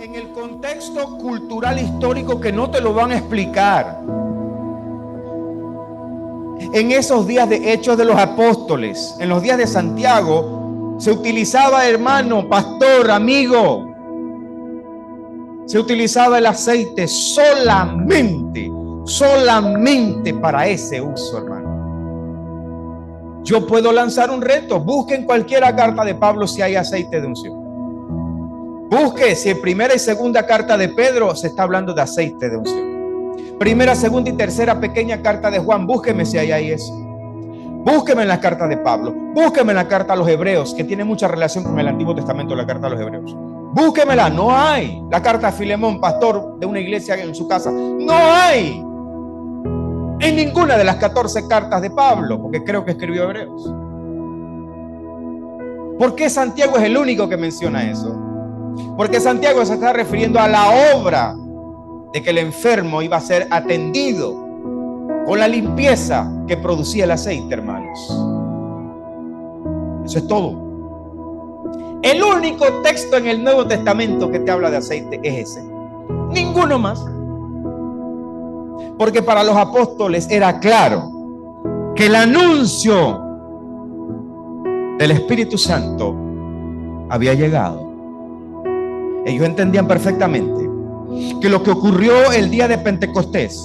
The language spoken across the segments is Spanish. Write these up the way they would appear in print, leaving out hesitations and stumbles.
en el contexto cultural histórico que no te lo van a explicar. En esos días de Hechos de los Apóstoles, en los días de Santiago, se utilizaba, hermano, pastor, amigo, se utilizaba el aceite solamente para ese uso, hermano. Yo puedo lanzar un reto. Busquen cualquier carta de Pablo si hay aceite de unción. Busque si en primera y segunda carta de Pedro se está hablando de aceite de unción. Primera, segunda y tercera pequeña carta de Juan, búsqueme si hay ahí eso. Búsqueme en la carta de Pablo. Búsqueme en la carta a los Hebreos, que tiene mucha relación con el Antiguo Testamento, la carta a los Hebreos. Búsquemela, no hay. La carta a Filemón, pastor de una iglesia en su casa, no hay en ninguna de las 14 cartas de Pablo, porque creo que escribió Hebreos. ¿Por qué Santiago es el único que menciona eso? Porque Santiago se está refiriendo a la obra de que el enfermo iba a ser atendido con la limpieza que producía el aceite, hermanos. Eso es todo. El único texto en el Nuevo Testamento que te habla de aceite es ese. Ninguno más. Porque para los apóstoles era claro que el anuncio del Espíritu Santo había llegado. Ellos entendían perfectamente que lo que ocurrió el día de Pentecostés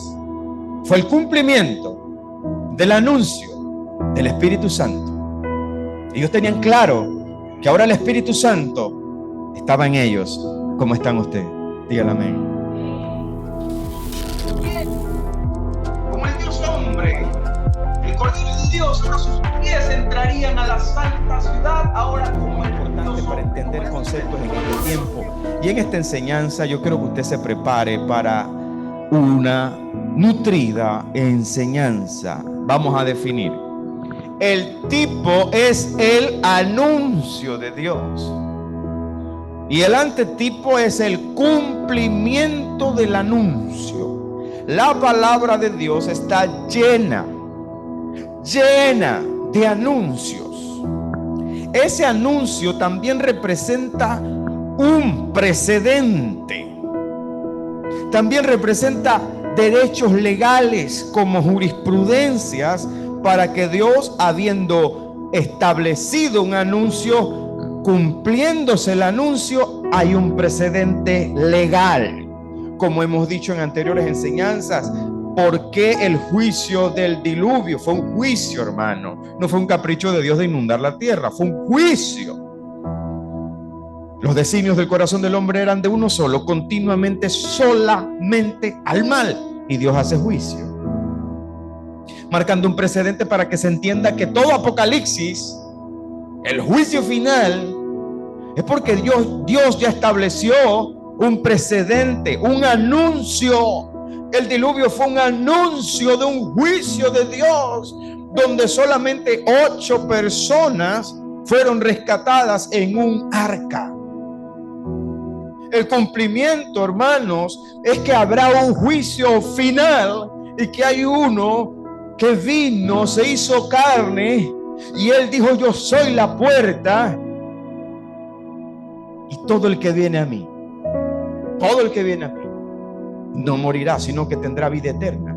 fue el cumplimiento del anuncio del Espíritu Santo. Ellos tenían claro que ahora el Espíritu Santo estaba en ellos. ¿Cómo están ustedes? Díganle amén. Como el Dios hombre, el Cordero de Dios, ahora sus pies entrarían a la santa ciudad. Ahora, como es importante para entender conceptos en este tiempo y en esta enseñanza, yo quiero que usted se prepare para una nutrida enseñanza. Vamos a definir. El tipo es el anuncio de Dios y el antetipo es el cumplimiento del anuncio. La palabra de Dios está llena de anuncios. Ese anuncio también representa un precedente. También representa derechos legales como jurisprudencias para que Dios, habiendo establecido un anuncio, cumpliéndose el anuncio, hay un precedente legal. Como hemos dicho en anteriores enseñanzas, ¿por qué el juicio del diluvio? Fue un juicio, hermano. No fue un capricho de Dios de inundar la tierra, fue un juicio. Los designios del corazón del hombre eran de uno solo, continuamente, solamente al mal. Y Dios hace juicio, marcando un precedente para que se entienda que todo Apocalipsis, el juicio final, es porque Dios ya estableció un precedente, un anuncio. El diluvio fue un anuncio de un juicio de Dios, donde solamente 8 personas fueron rescatadas en un arca. El cumplimiento, hermanos, es que habrá un juicio final y que hay uno que vino, se hizo carne y él dijo: yo soy la puerta, y todo el que viene a mí no morirá, sino que tendrá vida eterna.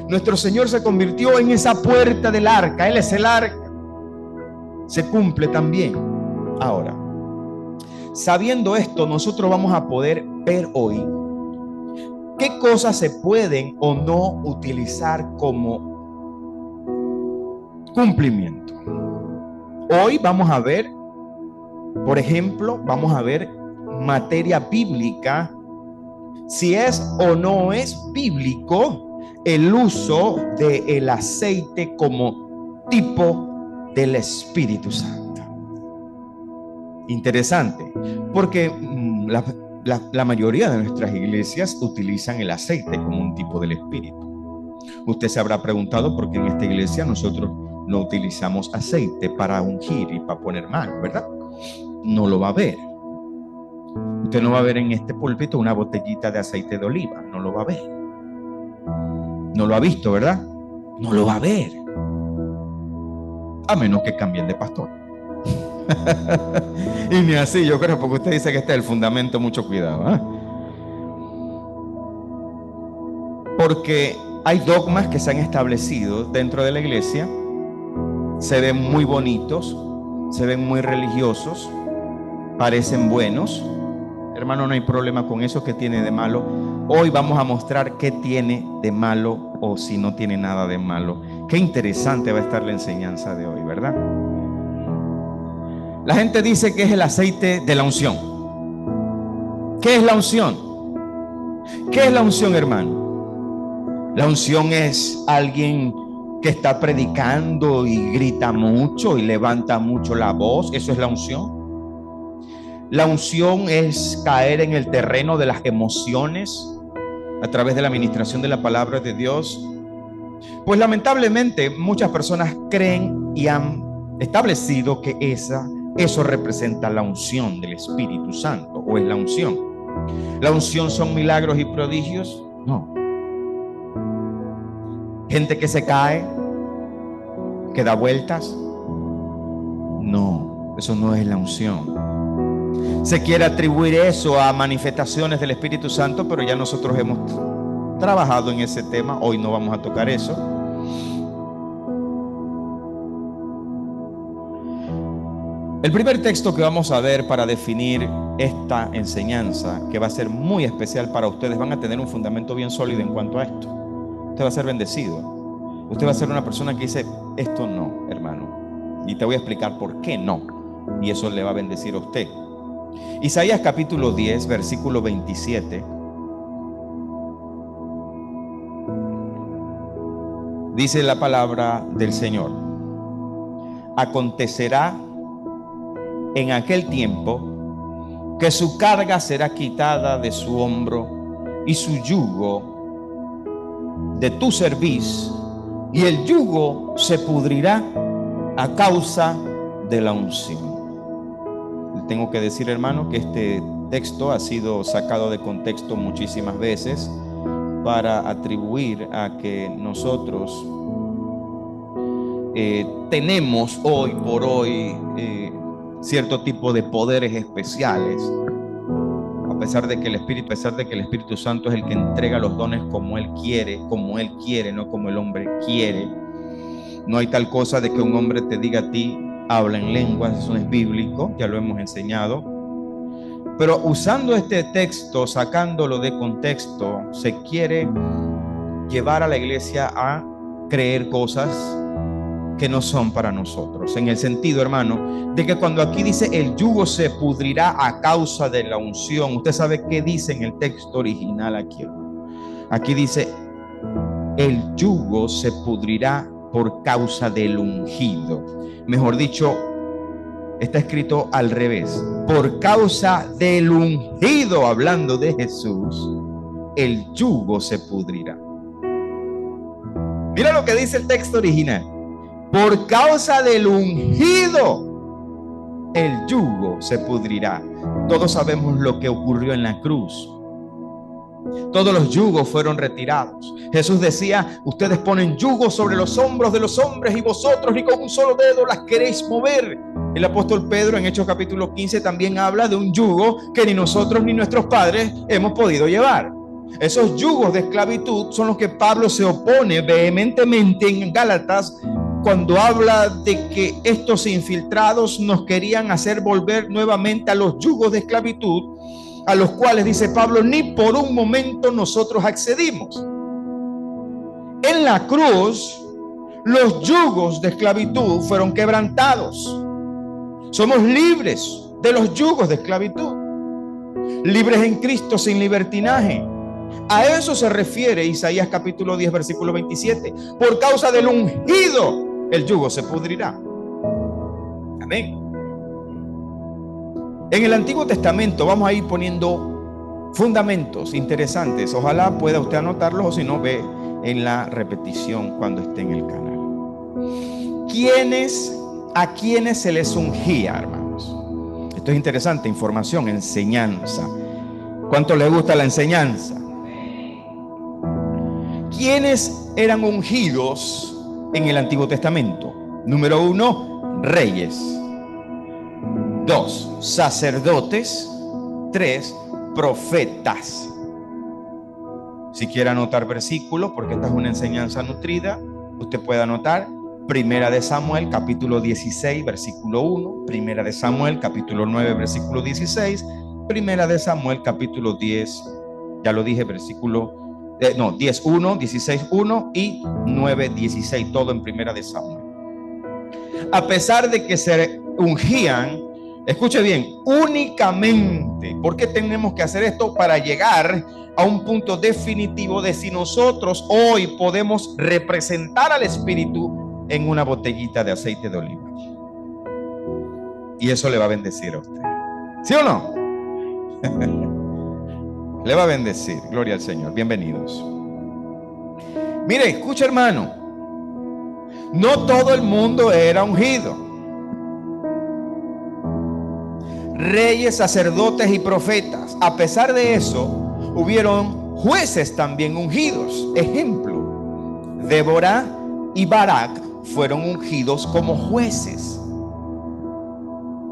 Nuestro Señor se convirtió en esa puerta del arca. Él es el arca. Se cumple también. Ahora, sabiendo esto, nosotros vamos a poder ver hoy qué cosas se pueden o no utilizar como cumplimiento. Hoy vamos a ver, por ejemplo, materia bíblica, si es o no es bíblico el uso del aceite como tipo del Espíritu Santo. Interesante, porque la mayoría de nuestras iglesias utilizan el aceite como un tipo del Espíritu. Usted se habrá preguntado por qué en esta iglesia nosotros no utilizamos aceite para ungir y para poner mano, ¿verdad? No lo va a ver. Usted no va a ver en este púlpito una botellita de aceite de oliva. No lo va a ver. No lo ha visto, ¿verdad? No lo va a ver. A menos que cambien de pastor. Y ni así, yo creo, porque usted dice que este es el fundamento, mucho cuidado, ¿eh? Porque hay dogmas que se han establecido dentro de la iglesia, se ven muy bonitos, se ven muy religiosos, parecen buenos. Hermano, no hay problema con eso. ¿Qué tiene de malo? Hoy vamos a mostrar qué tiene de malo o si no tiene nada de malo. Qué interesante va a estar la enseñanza de hoy, ¿verdad? La gente dice que es el aceite de la unción. ¿Qué es la unción? ¿Qué es la unción, hermano? La unción es alguien que está predicando y grita mucho y levanta mucho la voz. Eso es la unción. La unción es caer en el terreno de las emociones a través de la administración de la palabra de Dios. Pues lamentablemente muchas personas creen y han establecido que eso representa la unción del Espíritu Santo, o es la unción. ¿La unción son milagros y prodigios? No. Gente que se cae, que da vueltas. No, eso no es la unción. Se quiere atribuir eso a manifestaciones del Espíritu Santo, pero ya nosotros hemos trabajado en ese tema. Hoy no vamos a tocar eso. El primer texto que vamos a ver para definir esta enseñanza, que va a ser muy especial para ustedes, van a tener un fundamento bien sólido en cuanto a esto. Usted va a ser bendecido. Usted va a ser una persona que dice, esto no, hermano. Y te voy a explicar por qué no. Y eso le va a bendecir a usted. Isaías capítulo 10, versículo 27. Dice la palabra del Señor: acontecerá en aquel tiempo que su carga será quitada de su hombro y su yugo de tu cerviz, y el yugo se pudrirá a causa de la unción. Tengo que decir, hermano, que este texto ha sido sacado de contexto muchísimas veces para atribuir a que nosotros tenemos hoy por hoy cierto tipo de poderes especiales, a pesar de que el Espíritu Santo es el que entrega los dones como Él quiere, no como el hombre quiere. No hay tal cosa de que un hombre te diga a ti, habla en lenguas. Eso no es bíblico, ya lo hemos enseñado. Pero usando este texto, sacándolo de contexto, se quiere llevar a la iglesia a creer cosas que no son para nosotros, en el sentido, hermano, de que cuando aquí dice el yugo se pudrirá a causa de la unción, usted sabe qué dice en el texto original aquí, hermano. Aquí dice el yugo se pudrirá por causa del ungido. Mejor dicho, está escrito al revés: por causa del ungido, hablando de Jesús, el yugo se pudrirá. Mira lo que dice el texto original: por causa del ungido, el yugo se pudrirá. Todos sabemos lo que ocurrió en la cruz. Todos los yugos fueron retirados. Jesús decía: ustedes ponen yugos sobre los hombros de los hombres y vosotros ni con un solo dedo las queréis mover. El apóstol Pedro en Hechos capítulo 15 también habla de un yugo que ni nosotros ni nuestros padres hemos podido llevar. Esos yugos de esclavitud son los que Pablo se opone vehementemente en Gálatas, cuando habla de que estos infiltrados nos querían hacer volver nuevamente a los yugos de esclavitud, a los cuales, dice Pablo, ni por un momento nosotros accedimos. En la cruz, los yugos de esclavitud fueron quebrantados. Somos libres de los yugos de esclavitud, libres en Cristo, sin libertinaje. A eso se refiere Isaías capítulo 10, versículo 27. Por causa del ungido, el yugo se pudrirá. Amén. En el Antiguo Testamento vamos a ir poniendo fundamentos interesantes. Ojalá pueda usted anotarlos, o si no, ve en la repetición cuando esté en el canal. ¿A quiénes se les ungía, hermanos? Esto es interesante, información, enseñanza. ¿Cuánto les gusta la enseñanza? ¿Quiénes eran ungidos en el Antiguo Testamento? Número 1, reyes. 2, sacerdotes. 3, profetas. Si quiere anotar versículos, porque esta es una enseñanza nutrida, usted puede anotar Primera de Samuel, capítulo 16, versículo 1, Primera de Samuel, capítulo 9, versículo 16, Primera de Samuel, capítulo 10, ya lo dije, versículo 10, 1, 16, 1 y 9, 16, todo en Primera de Samuel. A pesar de que se ungían, escuche bien, únicamente, ¿por qué tenemos que hacer esto? Para llegar a un punto definitivo de si nosotros hoy podemos representar al Espíritu en una botellita de aceite de oliva. Y eso le va a bendecir a usted. ¿Sí o no? Le va a bendecir. Gloria al Señor. Bienvenidos. Mire, escucha, hermano. No todo el mundo era ungido. Reyes, sacerdotes y profetas. A pesar de eso, hubieron jueces también ungidos. Ejemplo, Débora y Barak fueron ungidos como jueces.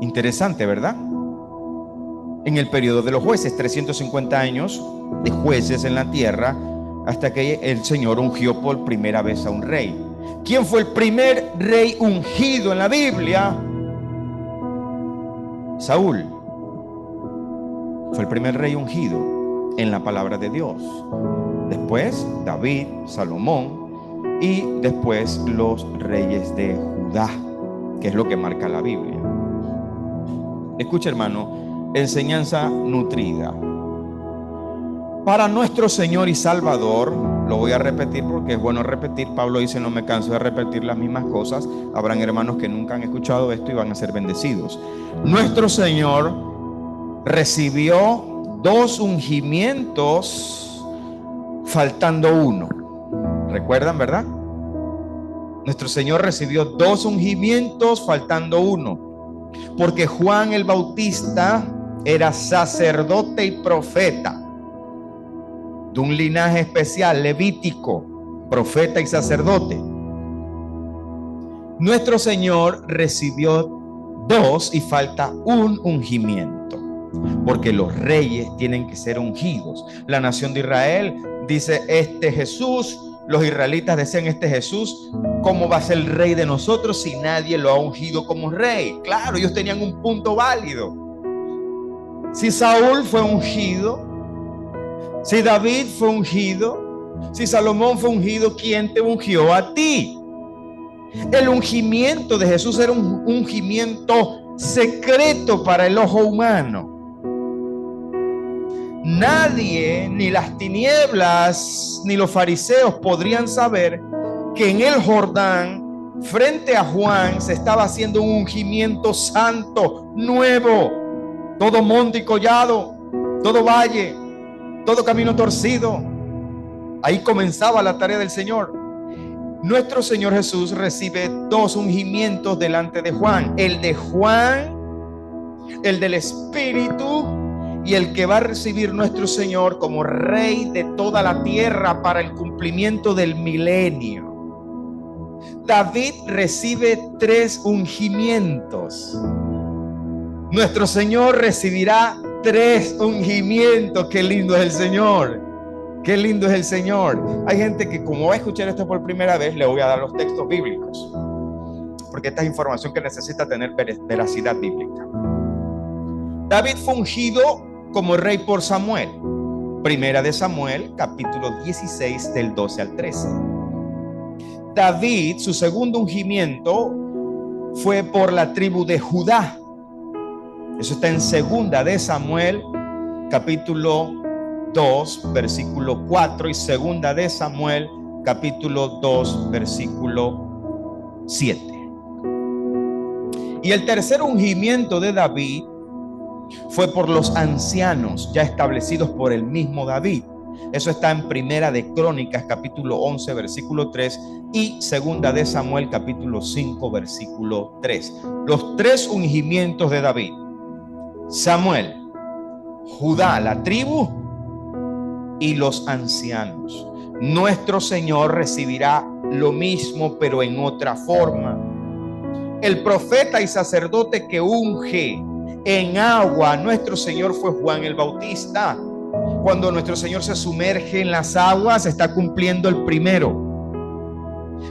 Interesante, ¿verdad? En el periodo de los jueces, 350 años de jueces en la tierra, hasta que el Señor ungió por primera vez a un rey. ¿Quién fue el primer rey ungido en la Biblia? Saúl. Fue el primer rey ungido en la palabra de Dios. Después David, Salomón y después los reyes de Judá, que es lo que marca la Biblia. Escucha, hermano, enseñanza nutrida. Para nuestro Señor y Salvador, lo voy a repetir porque es bueno repetir. Pablo dice: no me canso de repetir las mismas cosas. Habrán hermanos que nunca han escuchado esto y van a ser bendecidos. Nuestro Señor recibió 2 ungimientos faltando uno. ¿Recuerdan, verdad? Nuestro Señor recibió 2 ungimientos faltando uno. Porque Juan el Bautista era sacerdote y profeta, de un linaje especial, levítico, profeta y sacerdote. Nuestro Señor recibió 2 y falta un ungimiento, porque los reyes tienen que ser ungidos. La nación de Israel dice: este Jesús, los israelitas decían: este Jesús, ¿cómo va a ser el rey de nosotros si nadie lo ha ungido como rey? Claro, ellos tenían un punto válido. Si Saúl fue ungido, si David fue ungido, si Salomón fue ungido, ¿quién te ungió a ti? El ungimiento de Jesús era un ungimiento secreto para el ojo humano. Nadie, ni las tinieblas, ni los fariseos podrían saber que en el Jordán, frente a Juan, se estaba haciendo un ungimiento santo, nuevo. Todo monte y collado, todo valle, todo camino torcido. Ahí comenzaba la tarea del Señor. Nuestro Señor Jesús recibe 2 ungimientos delante de Juan: el de Juan, el del Espíritu, y el que va a recibir nuestro Señor como Rey de toda la tierra para el cumplimiento del milenio. David recibe 3 ungimientos. Nuestro Señor recibirá 3 ungimientos. Qué lindo es el Señor. Qué lindo es el Señor. Hay gente que, como va a escuchar esto por primera vez, le voy a dar los textos bíblicos, porque esta es información que necesita tener veracidad bíblica. David fue ungido como rey por Samuel. Primera de Samuel, capítulo 16, del 12 al 13. David, su segundo ungimiento fue por la tribu de Judá. Eso está en Segunda de Samuel, capítulo 2, versículo 4, y Segunda de Samuel, capítulo 2, versículo 7. Y el tercer ungimiento de David fue por los ancianos ya establecidos por el mismo David. Eso está en Primera de Crónicas, capítulo 11, versículo 3, y Segunda de Samuel, capítulo 5, versículo 3. Los 3 ungimientos de David: Samuel, Judá, la tribu, y los ancianos. Nuestro Señor recibirá lo mismo, pero en otra forma. El profeta y sacerdote que unge en agua. Nuestro Señor fue Juan el Bautista. Cuando nuestro Señor se sumerge en las aguas, está cumpliendo el primero.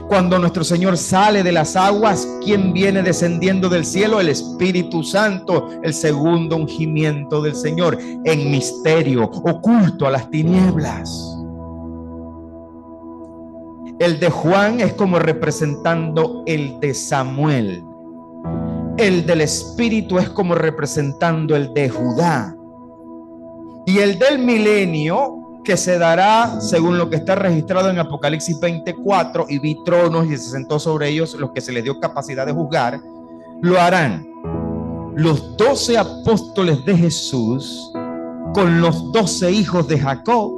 Cuando nuestro Señor sale de las aguas, ¿quién viene descendiendo del cielo? El Espíritu Santo, el segundo ungimiento del Señor, en misterio, oculto a las tinieblas. El de Juan es como representando el de Samuel. El del Espíritu es como representando el de Judá. Y el del milenio, que se dará según lo que está registrado en Apocalipsis 24, y vi tronos y se sentó sobre ellos los que se les dio capacidad de juzgar, lo harán los 12 apóstoles de Jesús con los 12 hijos de Jacob.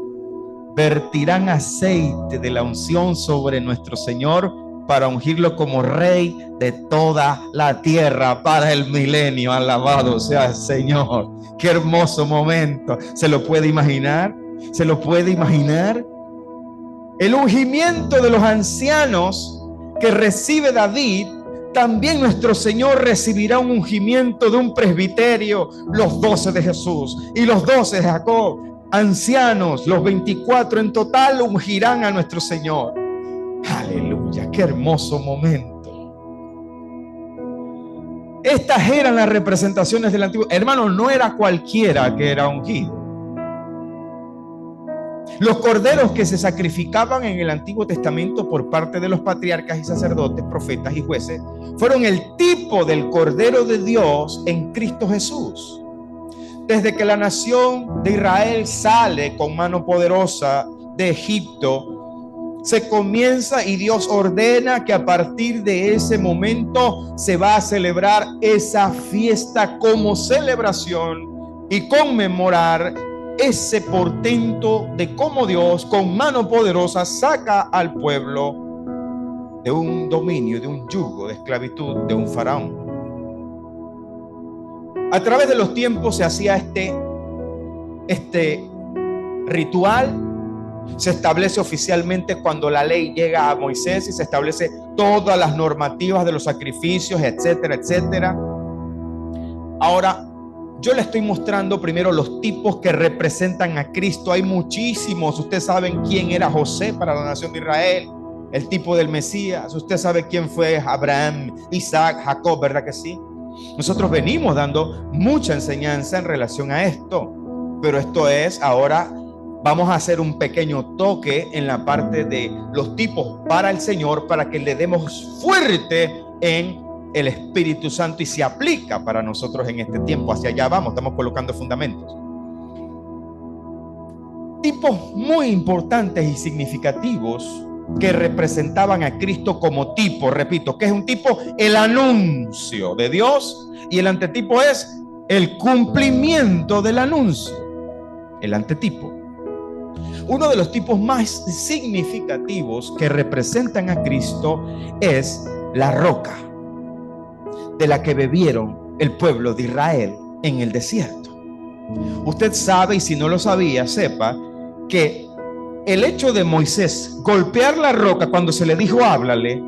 Vertirán aceite de la unción sobre nuestro Señor para ungirlo como rey de toda la tierra para el milenio. Alabado sea el Señor. Qué hermoso momento. ¿Se lo puede imaginar? ¿Se lo puede imaginar? El ungimiento de los ancianos que recibe David, también nuestro Señor recibirá un ungimiento de un presbiterio, los 12 de Jesús y los 12 de Jacob. Ancianos, los 24 en total, ungirán a nuestro Señor. Aleluya, qué hermoso momento. Estas eran las representaciones del antiguo. Hermano, no era cualquiera que era ungido. Los corderos que se sacrificaban en el Antiguo Testamento por parte de los patriarcas y sacerdotes, profetas y jueces, fueron el tipo del Cordero de Dios en Cristo Jesús. Desde que la nación de Israel sale con mano poderosa de Egipto, se comienza y Dios ordena que a partir de ese momento se va a celebrar esa fiesta como celebración y conmemorar ese portento de cómo Dios con mano poderosa saca al pueblo de un dominio, de un yugo de esclavitud, de un faraón. A través de los tiempos se hacía este ritual. Se establece oficialmente cuando la ley llega a Moisés y se establece todas las normativas de los sacrificios, etcétera, etcétera. Ahora, yo le estoy mostrando primero los tipos que representan a Cristo. Hay muchísimos. Ustedes saben quién era José para la nación de Israel, el tipo del Mesías. Usted sabe quién fue Abraham, Isaac, Jacob, ¿verdad que sí? Nosotros venimos dando mucha enseñanza en relación a esto, pero esto es ahora. Vamos a hacer un pequeño toque en la parte de los tipos para el Señor, para que le demos fuerte en el Espíritu Santo y se aplica para nosotros en este tiempo. Hacia allá vamos, estamos colocando fundamentos. Tipos muy importantes y significativos que representaban a Cristo como tipo. Repito, ¿qué es un tipo? El anuncio de Dios, y el antetipo es el cumplimiento del anuncio. El antetipo. Uno de los tipos más significativos que representan a Cristo es la roca de la que bebieron el pueblo de Israel en el desierto. Usted sabe, y si no lo sabía, sepa que el hecho de Moisés golpear la roca cuando se le dijo háblale,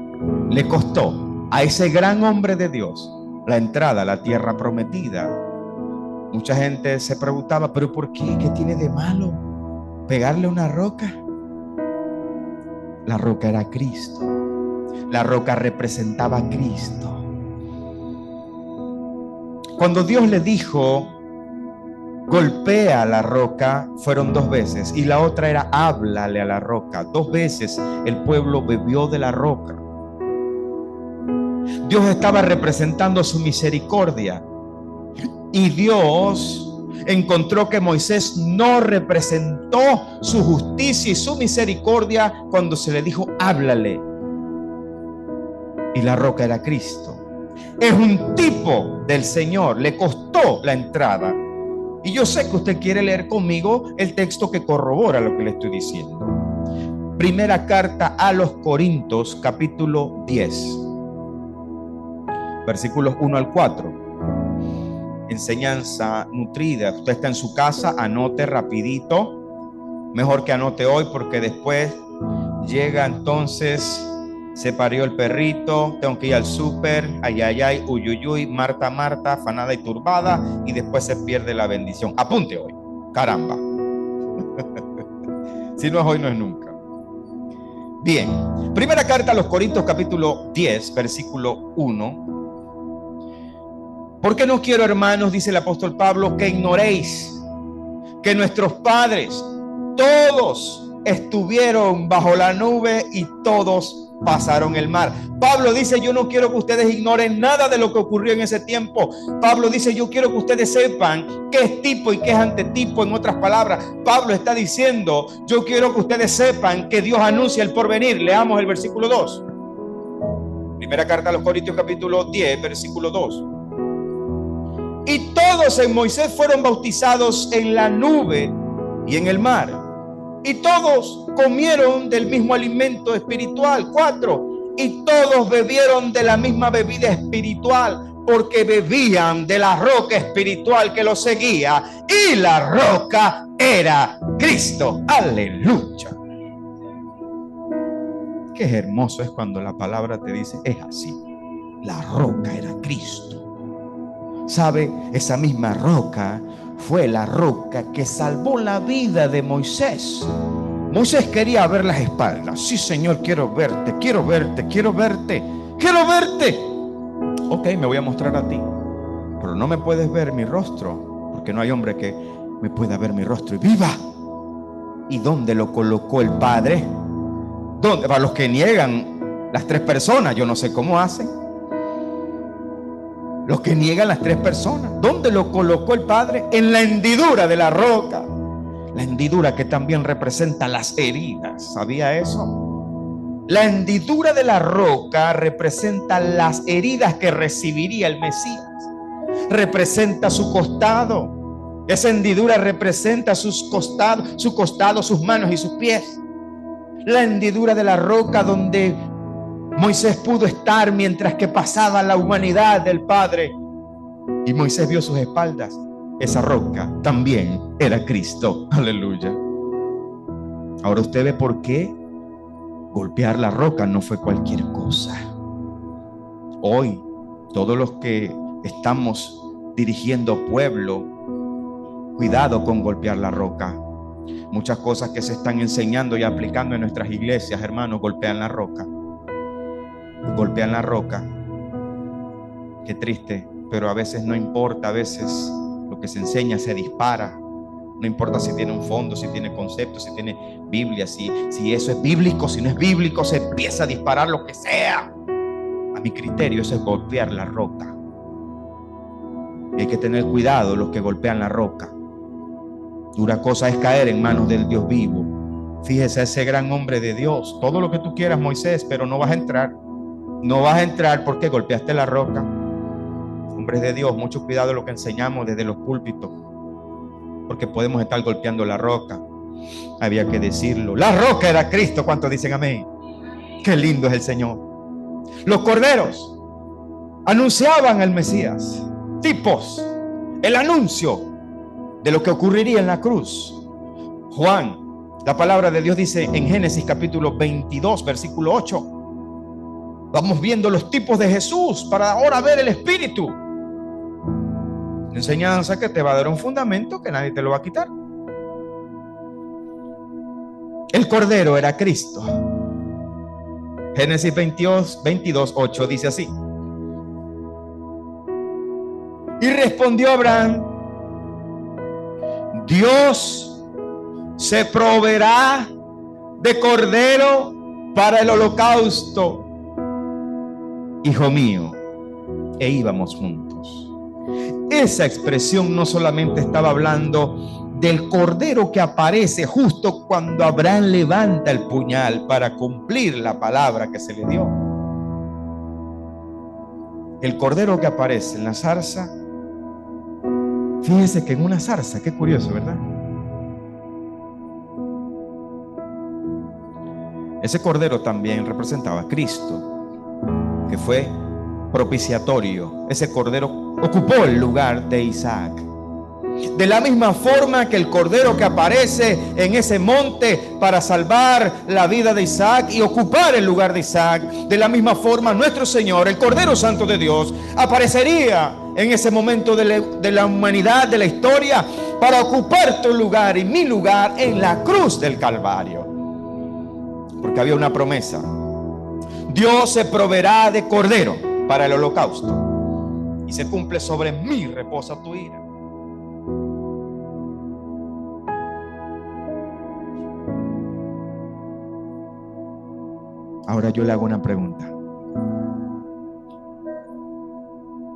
le costó a ese gran hombre de Dios la entrada a la tierra prometida. Mucha gente se preguntaba, ¿pero por qué? ¿Qué tiene de malo pegarle una roca? La roca era Cristo. La roca representaba a Cristo. Cuando Dios le dijo golpea la roca, fueron 2 veces, y la otra era háblale a la roca. 2 veces el pueblo bebió de la roca. Dios estaba representando su misericordia, y Dios encontró que Moisés no representó su justicia y su misericordia cuando se le dijo háblale, y la roca era Cristo. Es un tipo del Señor, le costó la entrada. Y yo sé que usted quiere leer conmigo el texto que corrobora lo que le estoy diciendo. Primera carta a los Corintios, capítulo 10, versículos 1 al 4. Enseñanza nutrida. Usted está en su casa, anote rapidito. Mejor que anote hoy, porque después llega entonces Se parió el perrito, tengo que ir al súper, ay, ay, ay, uy, uy, uy, Marta, Marta, afanada y turbada, y después se pierde la bendición. Apunte hoy, caramba. Si no es hoy, no es nunca. Bien, primera carta a los Corintios, capítulo 10, versículo 1. Porque no quiero, hermanos, dice el apóstol Pablo, que ignoréis que nuestros padres todos estuvieron bajo la nube y todos pasaron el mar. Pablo dice: yo no quiero que ustedes ignoren nada de lo que ocurrió en ese tiempo. Pablo dice: yo quiero que ustedes sepan qué es tipo y qué es antetipo. En otras palabras, Pablo está diciendo: yo quiero que ustedes sepan que Dios anuncia el porvenir. Leamos el versículo 2. Primera carta a los Corintios, capítulo 10, versículo 2. Y todos en Moisés fueron bautizados en la nube y en el mar, y todos comieron del mismo alimento espiritual. 4. Y todos bebieron de la misma bebida espiritual, porque bebían de la roca espiritual que los seguía, y la roca era Cristo. Aleluya. Qué hermoso es cuando la palabra te dice: es así, la roca era Cristo. ¿Sabe? Esa misma roca fue la roca que salvó la vida de Moisés. Moisés quería ver las espaldas. Sí, Señor, quiero verte, quiero verte, quiero verte, quiero verte. Ok, me voy a mostrar a ti, pero no me puedes ver mi rostro, porque no hay hombre que me pueda ver mi rostro y viva. ¿Y dónde lo colocó el Padre? ¿Dónde? Para los que niegan las tres personas, yo no sé cómo hacen. Los que niegan las tres personas, ¿dónde lo colocó el Padre? En la hendidura de la roca. La hendidura que también representa las heridas. ¿Sabía eso? La hendidura de la roca representa las heridas que recibiría el Mesías. Representa su costado. Esa hendidura representa sus costados, su costado, sus manos y sus pies. La hendidura de la roca donde Moisés pudo estar mientras que pasaba la humanidad del Padre, y Moisés vio sus espaldas. Esa roca también era Cristo. Aleluya. Ahora usted ve por qué golpear la roca no fue cualquier cosa. Hoy, todos los que estamos dirigiendo pueblo, cuidado con golpear la roca. Muchas cosas que se están enseñando y aplicando en nuestras iglesias, hermanos, golpean la roca. Golpean la roca. Qué triste, pero a veces no importa. A veces lo que se enseña se dispara. No importa si tiene un fondo, si tiene conceptos, si tiene Biblia, si eso es bíblico, si no es bíblico, se empieza a disparar lo que sea. A mi criterio, eso es golpear la roca. Y hay que tener cuidado los que golpean la roca. Dura cosa es caer en manos del Dios vivo. Fíjese, ese gran hombre de Dios. Todo lo que tú quieras, Moisés, pero no vas a entrar. No vas a entrar porque golpeaste la roca. Hombres de Dios, mucho cuidado lo que enseñamos desde los púlpitos, porque podemos estar golpeando la roca. Había que decirlo. La roca era Cristo. ¿Cuántos dicen amén? Qué lindo es el Señor. Los corderos anunciaban al Mesías. Tipos. El anuncio de lo que ocurriría en la cruz. Juan, la palabra de Dios dice en Génesis capítulo 22, versículo 8. Vamos viendo los tipos de Jesús para ahora ver el Espíritu. Enseñanza que te va a dar un fundamento que nadie te lo va a quitar. El Cordero era Cristo. Génesis 22, 8 dice así. Y respondió Abraham: Dios se proveerá de cordero para el holocausto, hijo mío. E íbamos juntos. Esa expresión no solamente estaba hablando del cordero que aparece justo cuando Abraham levanta el puñal para cumplir la palabra que se le dio. El cordero que aparece en la zarza. Fíjense que en una zarza, qué curioso, ¿verdad? Ese cordero también representaba a Cristo, que fue propiciatorio. Ese cordero ocupó el lugar de Isaac. De la misma forma que el cordero que aparece en ese monte para salvar la vida de Isaac y ocupar el lugar de Isaac, de la misma forma nuestro Señor, el Cordero Santo de Dios, aparecería en ese momento de la humanidad, de la historia, para ocupar tu lugar y mi lugar en la cruz del Calvario. Porque había una promesa: Dios se proveerá de cordero para el holocausto, y se cumple: sobre mí reposa tu ira. Ahora yo le hago una pregunta.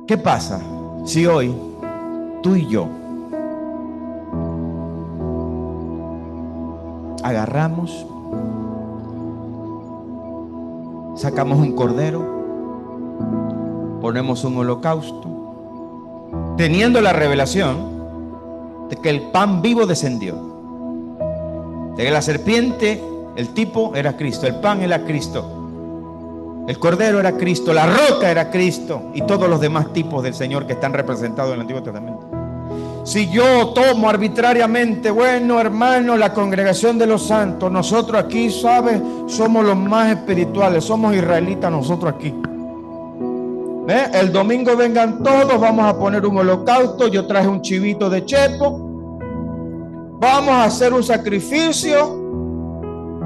¿Qué pasa si hoy tú y yo agarramos, sacamos un cordero, ponemos un holocausto, teniendo la revelación de que el pan vivo descendió, de que la serpiente, el tipo era Cristo, el pan era Cristo, el cordero era Cristo, la roca era Cristo y todos los demás tipos del Señor que están representados en el Antiguo Testamento? Si yo tomo arbitrariamente, bueno, hermano, la congregación de los santos, nosotros aquí, ¿sabes? Somos los más espirituales, somos israelitas nosotros aquí. El domingo vengan todos, vamos a poner un holocausto, yo traje un chivito de chepo, vamos a hacer un sacrificio,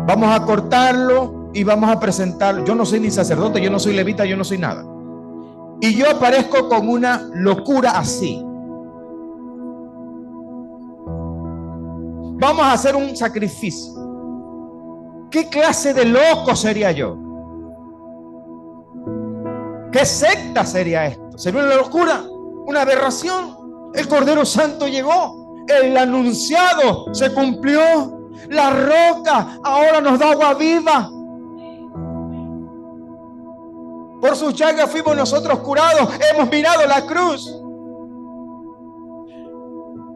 vamos a cortarlo y vamos a presentarlo. Yo no soy ni sacerdote, yo no soy levita, yo no soy nada. Y yo aparezco con una locura así. Vamos a hacer un sacrificio. ¿Qué clase de loco sería yo? ¿Qué secta sería esto? ¿Sería una locura? ¿Una aberración? El Cordero Santo llegó. El anunciado se cumplió. La roca ahora nos da agua viva. Por sus llagas fuimos nosotros curados. Hemos mirado la cruz.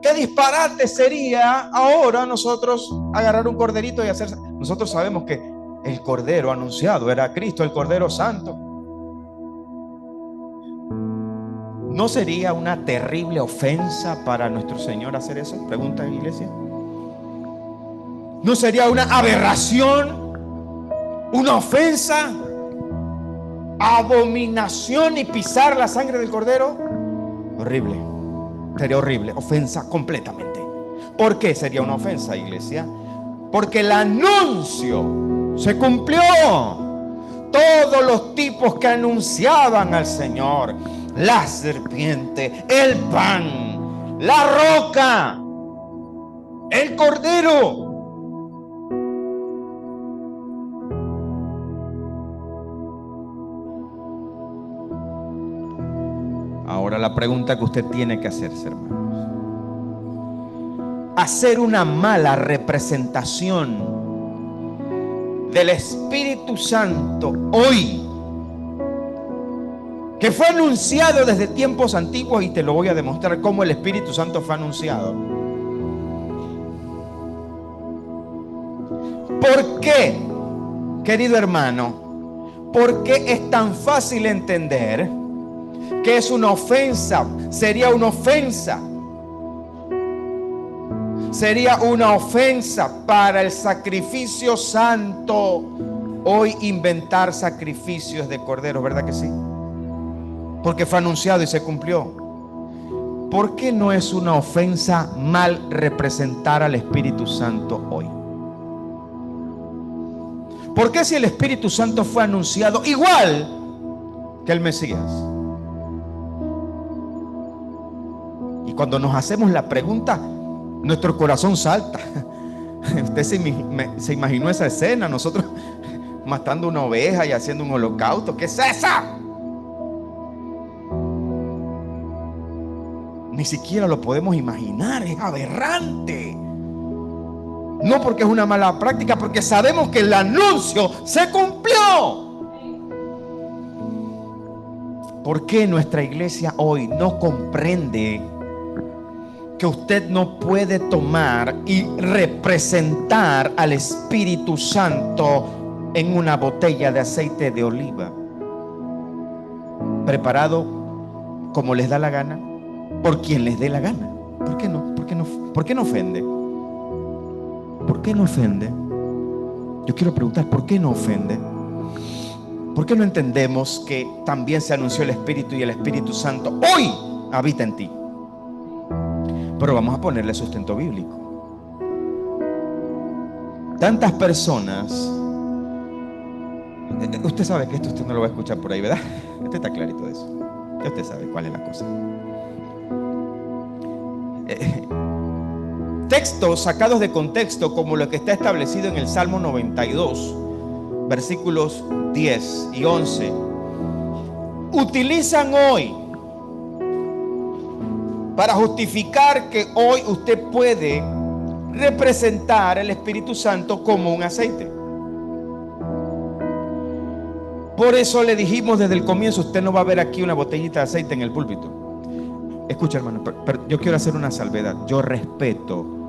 ¿Qué disparate sería ahora nosotros agarrar un corderito y hacer? Nosotros sabemos que el cordero anunciado era Cristo, el Cordero Santo. ¿No sería una terrible ofensa para nuestro Señor hacer eso? Pregunta la iglesia. ¿No sería una aberración, una ofensa, abominación y pisar la sangre del cordero? Horrible. Sería horrible, ofensa completamente. ¿Por qué sería una ofensa, iglesia? Porque el anuncio se cumplió. Todos los tipos que anunciaban al Señor, la serpiente, el pan, la roca, el cordero. Ahora la pregunta que usted tiene que hacerse, hermanos: hacer una mala representación del Espíritu Santo hoy, que fue anunciado desde tiempos antiguos, y te lo voy a demostrar cómo el Espíritu Santo fue anunciado. ¿Por qué, querido hermano? ¿Por qué es tan fácil entender que es una ofensa? Sería una ofensa. Sería una ofensa para el sacrificio santo hoy inventar sacrificios de cordero, ¿verdad que sí? Porque fue anunciado y se cumplió. ¿Por qué no es una ofensa mal representar al Espíritu Santo hoy? ¿Por qué si el Espíritu Santo fue anunciado igual que el Mesías? Y cuando nos hacemos la pregunta, nuestro corazón salta. Usted se imaginó esa escena, nosotros matando una oveja y haciendo un holocausto. ¿Qué es esa? Ni siquiera lo podemos imaginar, es aberrante. No porque es una mala práctica, porque sabemos que el anuncio se cumplió. ¿Por qué nuestra iglesia hoy no comprende que usted no puede tomar y representar al Espíritu Santo en una botella de aceite de oliva, preparado como les da la gana, por quien les dé la gana? ¿Por qué no? ¿Por qué no ofende? ¿Por qué no ofende? Yo quiero preguntar, ¿por qué no ofende? ¿Por qué no entendemos que también se anunció el Espíritu y el Espíritu Santo hoy habita en ti? Pero vamos a ponerle sustento bíblico. Tantas personas, usted sabe que esto usted no lo va a escuchar por ahí, ¿verdad? Usted está clarito de eso. Ya usted sabe cuál es la cosa. Textos sacados de contexto, como lo que está establecido en el Salmo 92, versículos 10 y 11, utilizan hoy para justificar que hoy usted puede representar el Espíritu Santo como un aceite. Por eso le dijimos desde el comienzo, usted no va a ver aquí una botellita de aceite en el púlpito. Escucha, hermano, pero yo quiero hacer una salvedad. Yo respeto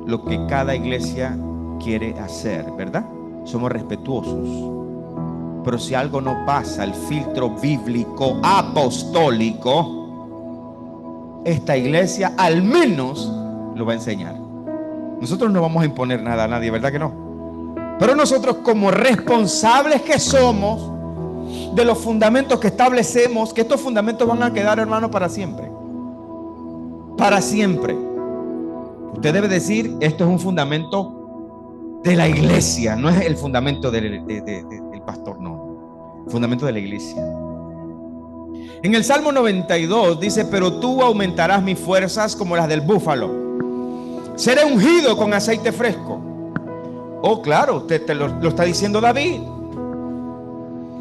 lo que cada iglesia quiere hacer, ¿verdad? Somos respetuosos. Pero si algo no pasa el filtro bíblico apostólico, esta iglesia al menos lo va a enseñar. Nosotros no vamos a imponer nada a nadie, ¿verdad que no? Pero nosotros, como responsables que somos de los fundamentos que establecemos, que estos fundamentos van a quedar, hermano, para siempre. Para siempre. Usted debe decir, esto es un fundamento de la iglesia, no es el fundamento del pastor, no. El fundamento de la iglesia. En el Salmo 92 dice, pero tú aumentarás mis fuerzas como las del búfalo. Seré ungido con aceite fresco. Oh, claro, usted te lo está diciendo David.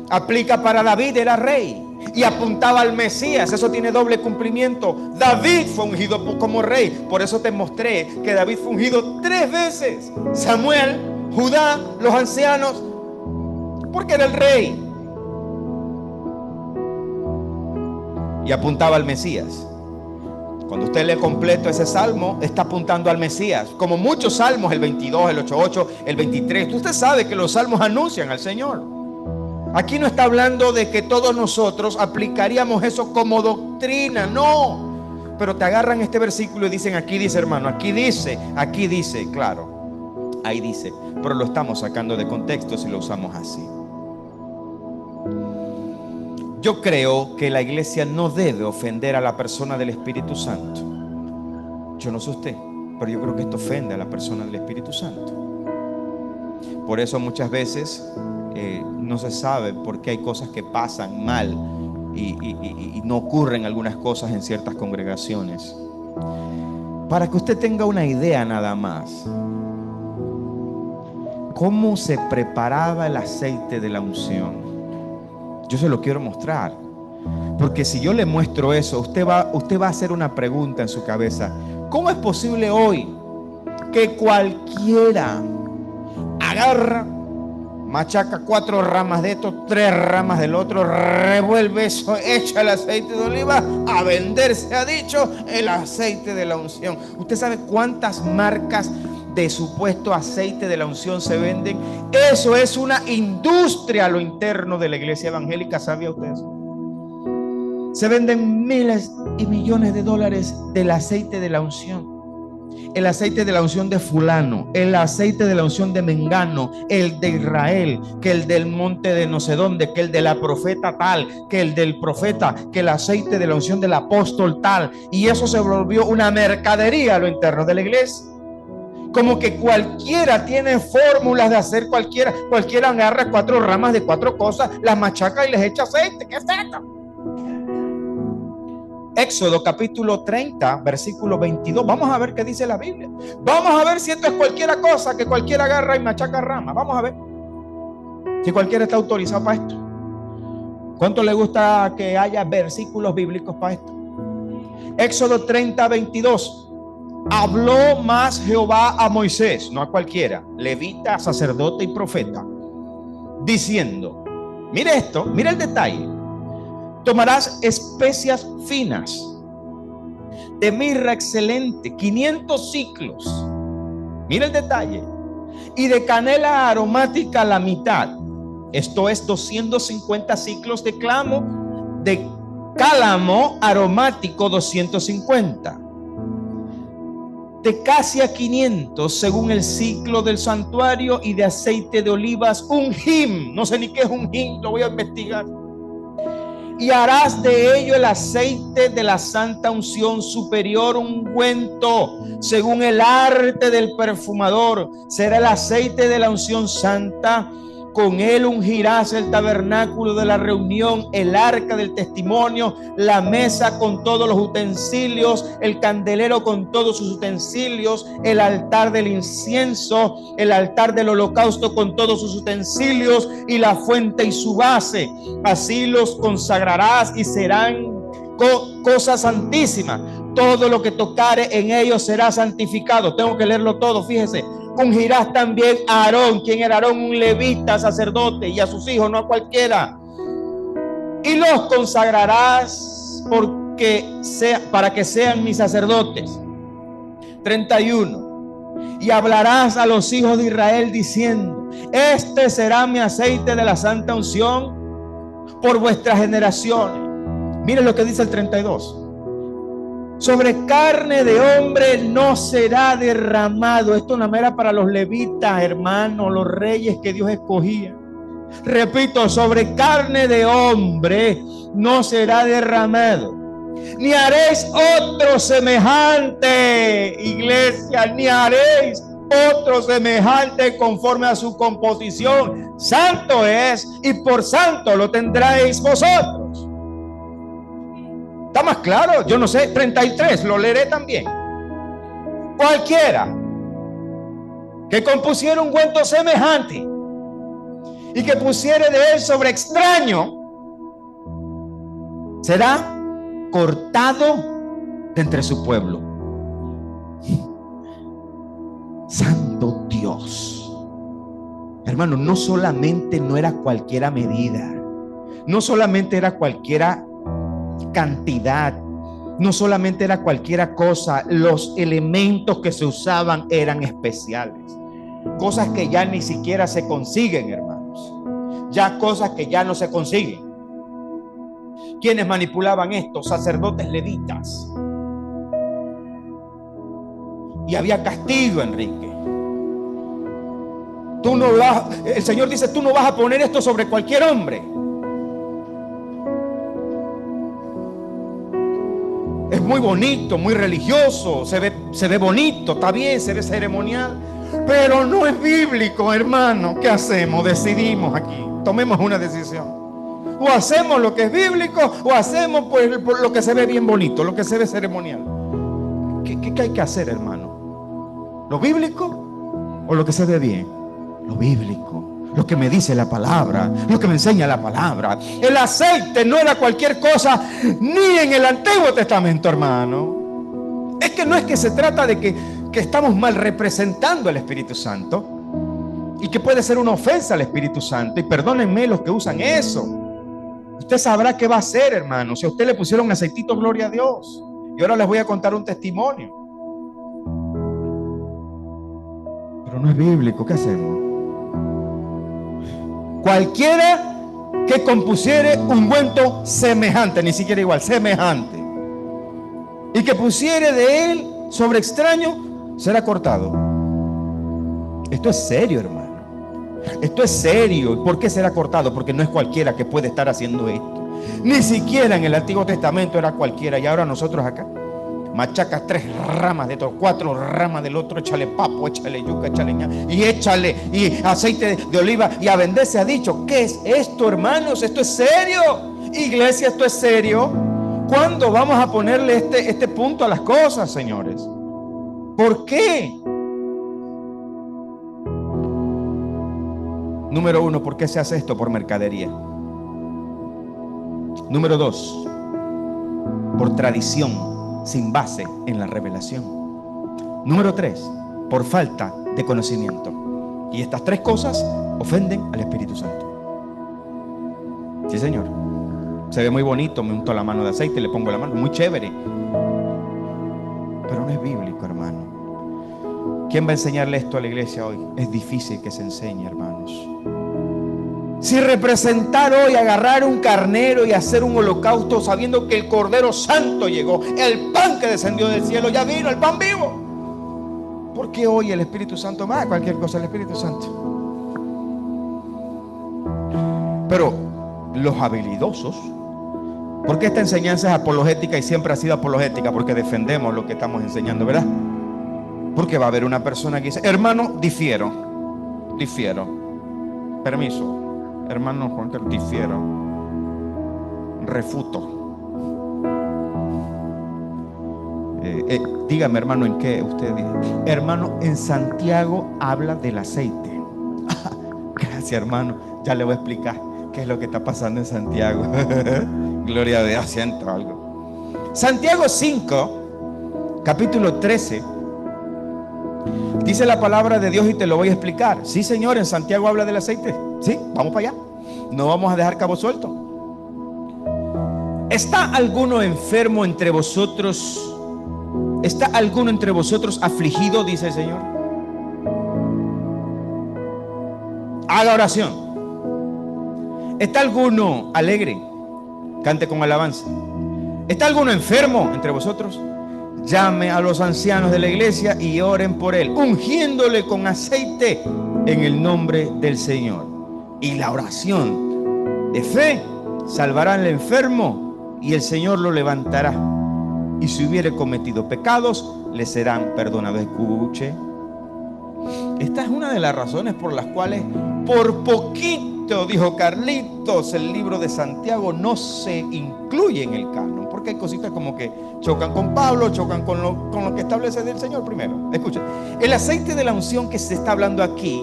Aplica para David, era rey y apuntaba al Mesías. Eso tiene doble cumplimiento. David fue ungido como rey. Por eso te mostré que David fue ungido 3 veces. Samuel, Judá, los ancianos, porque era el rey. Y apuntaba al Mesías. Cuando usted lee completo ese salmo, está apuntando al Mesías. Como muchos salmos, el 22, el 88, el 23. Usted sabe que los salmos anuncian al Señor. Aquí no está hablando de que todos nosotros aplicaríamos eso como doctrina, no. Pero te agarran este versículo y dicen, aquí dice, hermano, aquí dice, claro, ahí dice. Pero lo estamos sacando de contexto si lo usamos así. Yo creo que la iglesia no debe ofender a la persona del Espíritu Santo. Yo no sé usted, pero yo creo que esto ofende a la persona del Espíritu Santo. Por eso muchas veces no se sabe por qué hay cosas que pasan mal y no ocurren algunas cosas en ciertas congregaciones. Para que usted tenga una idea nada más, cómo se preparaba el aceite de la unción. Yo se lo quiero mostrar, porque si yo le muestro eso, usted va a hacer una pregunta en su cabeza. ¿Cómo es posible hoy que cualquiera agarra, machaca 4 ramas de esto, 3 ramas del otro, revuelve eso, echa el aceite de oliva, a vender, se ha dicho, el aceite de la unción? ¿Usted sabe cuántas marcas de supuesto aceite de la unción se venden? Eso es una industria a lo interno de la iglesia evangélica. ¿Sabía usted eso? Se venden miles y millones de dólares del aceite de la unción. El aceite de la unción de fulano, el aceite de la unción de mengano, el de Israel, que el del monte de no sé dónde, que el de la profeta tal, que el del profeta, que el aceite de la unción del apóstol tal. Y eso se volvió una mercadería a lo interno de la iglesia. Como que cualquiera tiene fórmulas de hacer, cualquiera agarra 4 ramas de 4 cosas, las machaca y les echa aceite. ¿Qué es esto? Éxodo capítulo 30, versículo 22. Vamos a ver qué dice la Biblia. Vamos a ver si esto es cualquiera cosa que cualquiera agarra y machaca ramas. Vamos a ver si cualquiera está autorizado para esto. ¿Cuánto le gusta que haya versículos bíblicos para esto? Éxodo 30, 22. Habló más Jehová a Moisés, no a cualquiera, levita, sacerdote y profeta, diciendo, mire esto, mire el detalle. Tomarás especias finas de mirra excelente, 500 ciclos. Mire el detalle. Y de canela aromática la mitad. Esto es 250 ciclos de cálamo aromático 250. de casi a 500 según el ciclo del santuario, y de aceite de olivas un hin. No sé ni qué es un hin, lo voy a investigar. Y harás de ello el aceite de la santa unción superior, ungüento, según el arte del perfumador. Será el aceite de la unción santa. Con él ungirás el tabernáculo de la reunión, el arca del testimonio, la mesa con todos los utensilios, el candelero con todos sus utensilios, el altar del incienso, el altar del holocausto con todos sus utensilios, y la fuente y su base. Así los consagrarás y serán cosa santísima. Todo lo que tocare en ellos será santificado. Tengo que leerlo todo, fíjese. Ungirás también a Aarón. ¿Quién era Aarón? Un levita, sacerdote, y a sus hijos, no a cualquiera. Y los consagrarás para que sean mis sacerdotes. 31. Y hablarás a los hijos de Israel diciendo: este será mi aceite de la santa unción por vuestras generaciones. Miren lo que dice el 32. Sobre carne de hombre no será derramado. Esto no era para los levitas, hermanos, los reyes que Dios escogía. Repito, sobre carne de hombre no será derramado. Ni haréis otro semejante, iglesia, ni haréis otro semejante conforme a su composición. Santo es, y por santo lo tendréis vosotros. ¿Está más claro? Yo no sé. 33, lo leeré también. Cualquiera que compusiera un ungüento semejante y que pusiere de él sobre extraño, será cortado de entre su pueblo. Santo Dios. Hermano, no solamente no era cualquiera medida, no solamente era cualquiera cantidad, no solamente era cualquiera cosa. Los elementos que se usaban eran especiales, cosas que ya ni siquiera se consiguen, hermanos, ya cosas que ya no se consiguen. ¿Quiénes manipulaban esto? Sacerdotes levitas. Y había castigo, Enrique. El Señor dice: tú no vas a poner esto sobre cualquier hombre. Es muy bonito, muy religioso, se ve bonito, está bien, se ve ceremonial, pero no es bíblico, hermano. ¿Qué hacemos? Decidimos aquí, tomemos una decisión. O hacemos lo que es bíblico, o hacemos por lo que se ve bien bonito, lo que se ve ceremonial. ¿Qué hay que hacer, hermano? ¿Lo bíblico o lo que se ve bien? Lo bíblico. Lo que me dice la palabra, lo que me enseña la palabra. El aceite no era cualquier cosa, ni en el Antiguo Testamento, hermano. Es que no es que se trata de que estamos mal representando al Espíritu Santo y que puede ser una ofensa al Espíritu Santo. Y perdónenme los que usan eso. Usted sabrá qué va a hacer, hermano. Si a usted le pusieron aceitito, gloria a Dios. Y ahora les voy a contar un testimonio. Pero no es bíblico, ¿qué hacemos? Cualquiera que compusiere un ungüento semejante, ni siquiera igual, semejante, y que pusiere de él sobre extraño, será cortado. Esto es serio, hermano. Esto es serio. ¿Y por qué será cortado? Porque no es cualquiera que puede estar haciendo esto. Ni siquiera en el Antiguo Testamento era cualquiera. Y ahora nosotros acá machacas 3 ramas de esto, 4 ramas del otro, échale papo, échale yuca, échale ña, y échale y aceite de oliva, y a vender se ha dicho. ¿Qué es esto, hermanos? Esto es serio. Iglesia, esto es serio. ¿Cuándo vamos a ponerle este punto a las cosas, señores? ¿Por qué? Número 1, ¿por qué se hace esto? Por mercadería. Número 2, por tradición, sin base en la revelación. Número 3, por falta de conocimiento. Y estas 3 cosas ofenden al Espíritu Santo. Sí, señor. Se ve muy bonito, me unto la mano de aceite, le pongo la mano, muy chévere. Pero no es bíblico, hermano. ¿Quién va a enseñarle esto a la iglesia hoy? Es difícil que se enseñe, hermanos. Si representar hoy, agarrar un carnero y hacer un holocausto sabiendo que el Cordero Santo llegó, el pan que descendió del cielo, ya vino, el pan vivo. ¿Por qué hoy el Espíritu Santo va a cualquier cosa? El Espíritu Santo. Pero los habilidosos, porque esta enseñanza es apologética y siempre ha sido apologética, porque defendemos lo que estamos enseñando, ¿verdad? Porque va a haber una persona que dice: hermano, difiero, permiso, hermano Juan Carlos, difiero, refuto. Dígame, hermano, ¿en qué usted dice? Hermano, en Santiago habla del aceite. Gracias, hermano, ya le voy a explicar qué es lo que está pasando en Santiago. Gloria a Dios, siento algo. Santiago 5, capítulo 13, dice la palabra de Dios y te lo voy a explicar. Sí, Señor, en Santiago habla del aceite. Sí, vamos para allá. No vamos a dejar cabo suelto. ¿Está alguno enfermo entre vosotros? ¿Está alguno entre vosotros afligido? Dice el Señor. Haga oración. ¿Está alguno alegre? Cante con alabanza. ¿Está alguno enfermo entre vosotros? Llame a los ancianos de la iglesia y oren por él, ungiéndole con aceite en el nombre del Señor. Y la oración de fe salvará al enfermo y el Señor lo levantará. Y si hubiere cometido pecados, le serán perdonados. Escuche, esta es una de las razones por las cuales por poquito, dijo Carlitos, el libro de Santiago no se incluye en el canon, porque hay cositas como que chocan con Pablo, chocan con lo que establece el Señor primero. Escuche, el aceite de la unción que se está hablando aquí,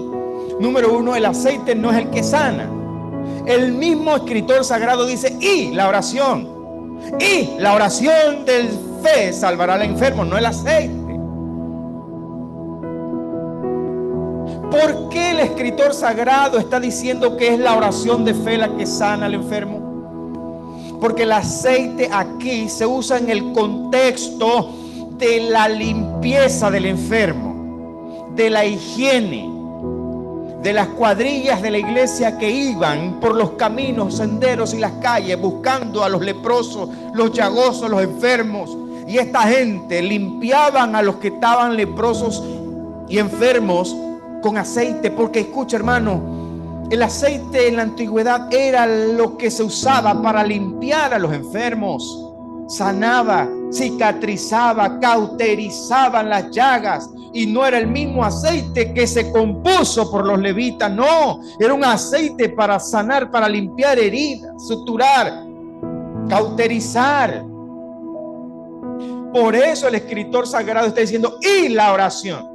número uno, el aceite no es el que sana. El mismo escritor sagrado dice: y la oración del fe salvará al enfermo, no el aceite. ¿Por qué el escritor sagrado está diciendo que es la oración de fe la que sana al enfermo? Porque el aceite aquí se usa en el contexto de la limpieza del enfermo, de la higiene, de las cuadrillas de la iglesia que iban por los caminos, senderos y las calles buscando a los leprosos, los llagosos, los enfermos. Y esta gente limpiaban a los que estaban leprosos y enfermos con aceite. Porque escucha, hermano, el aceite en la antigüedad era lo que se usaba para limpiar a los enfermos. Sanaba, cicatrizaba, cauterizaban las llagas. Y no era el mismo aceite que se compuso por los levitas, no, era un aceite para sanar, para limpiar heridas, suturar, cauterizar. Por eso el escritor sagrado está diciendo: y la oración.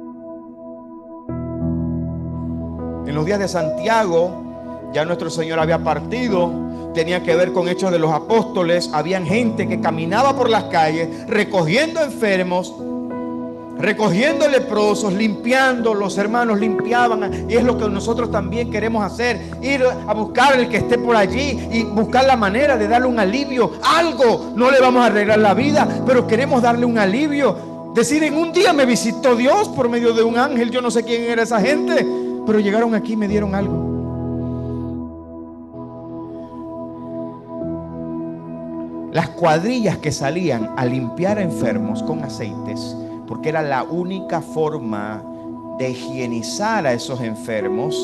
En los días de Santiago ya nuestro Señor había partido, tenía que ver con Hechos de los Apóstoles. Habían gente que caminaba por las calles recogiendo enfermos, recogiendo leprosos, limpiando. Los hermanos limpiaban. Y es lo que nosotros también queremos hacer: ir a buscar al que esté por allí y buscar la manera de darle un alivio. Algo, no le vamos a arreglar la vida, pero queremos darle un alivio. Decir: en un día me visitó Dios por medio de un ángel. Yo no sé quién era esa gente, pero llegaron aquí y me dieron algo. Las cuadrillas que salían a limpiar a enfermos con aceites, porque era la única forma de higienizar a esos enfermos.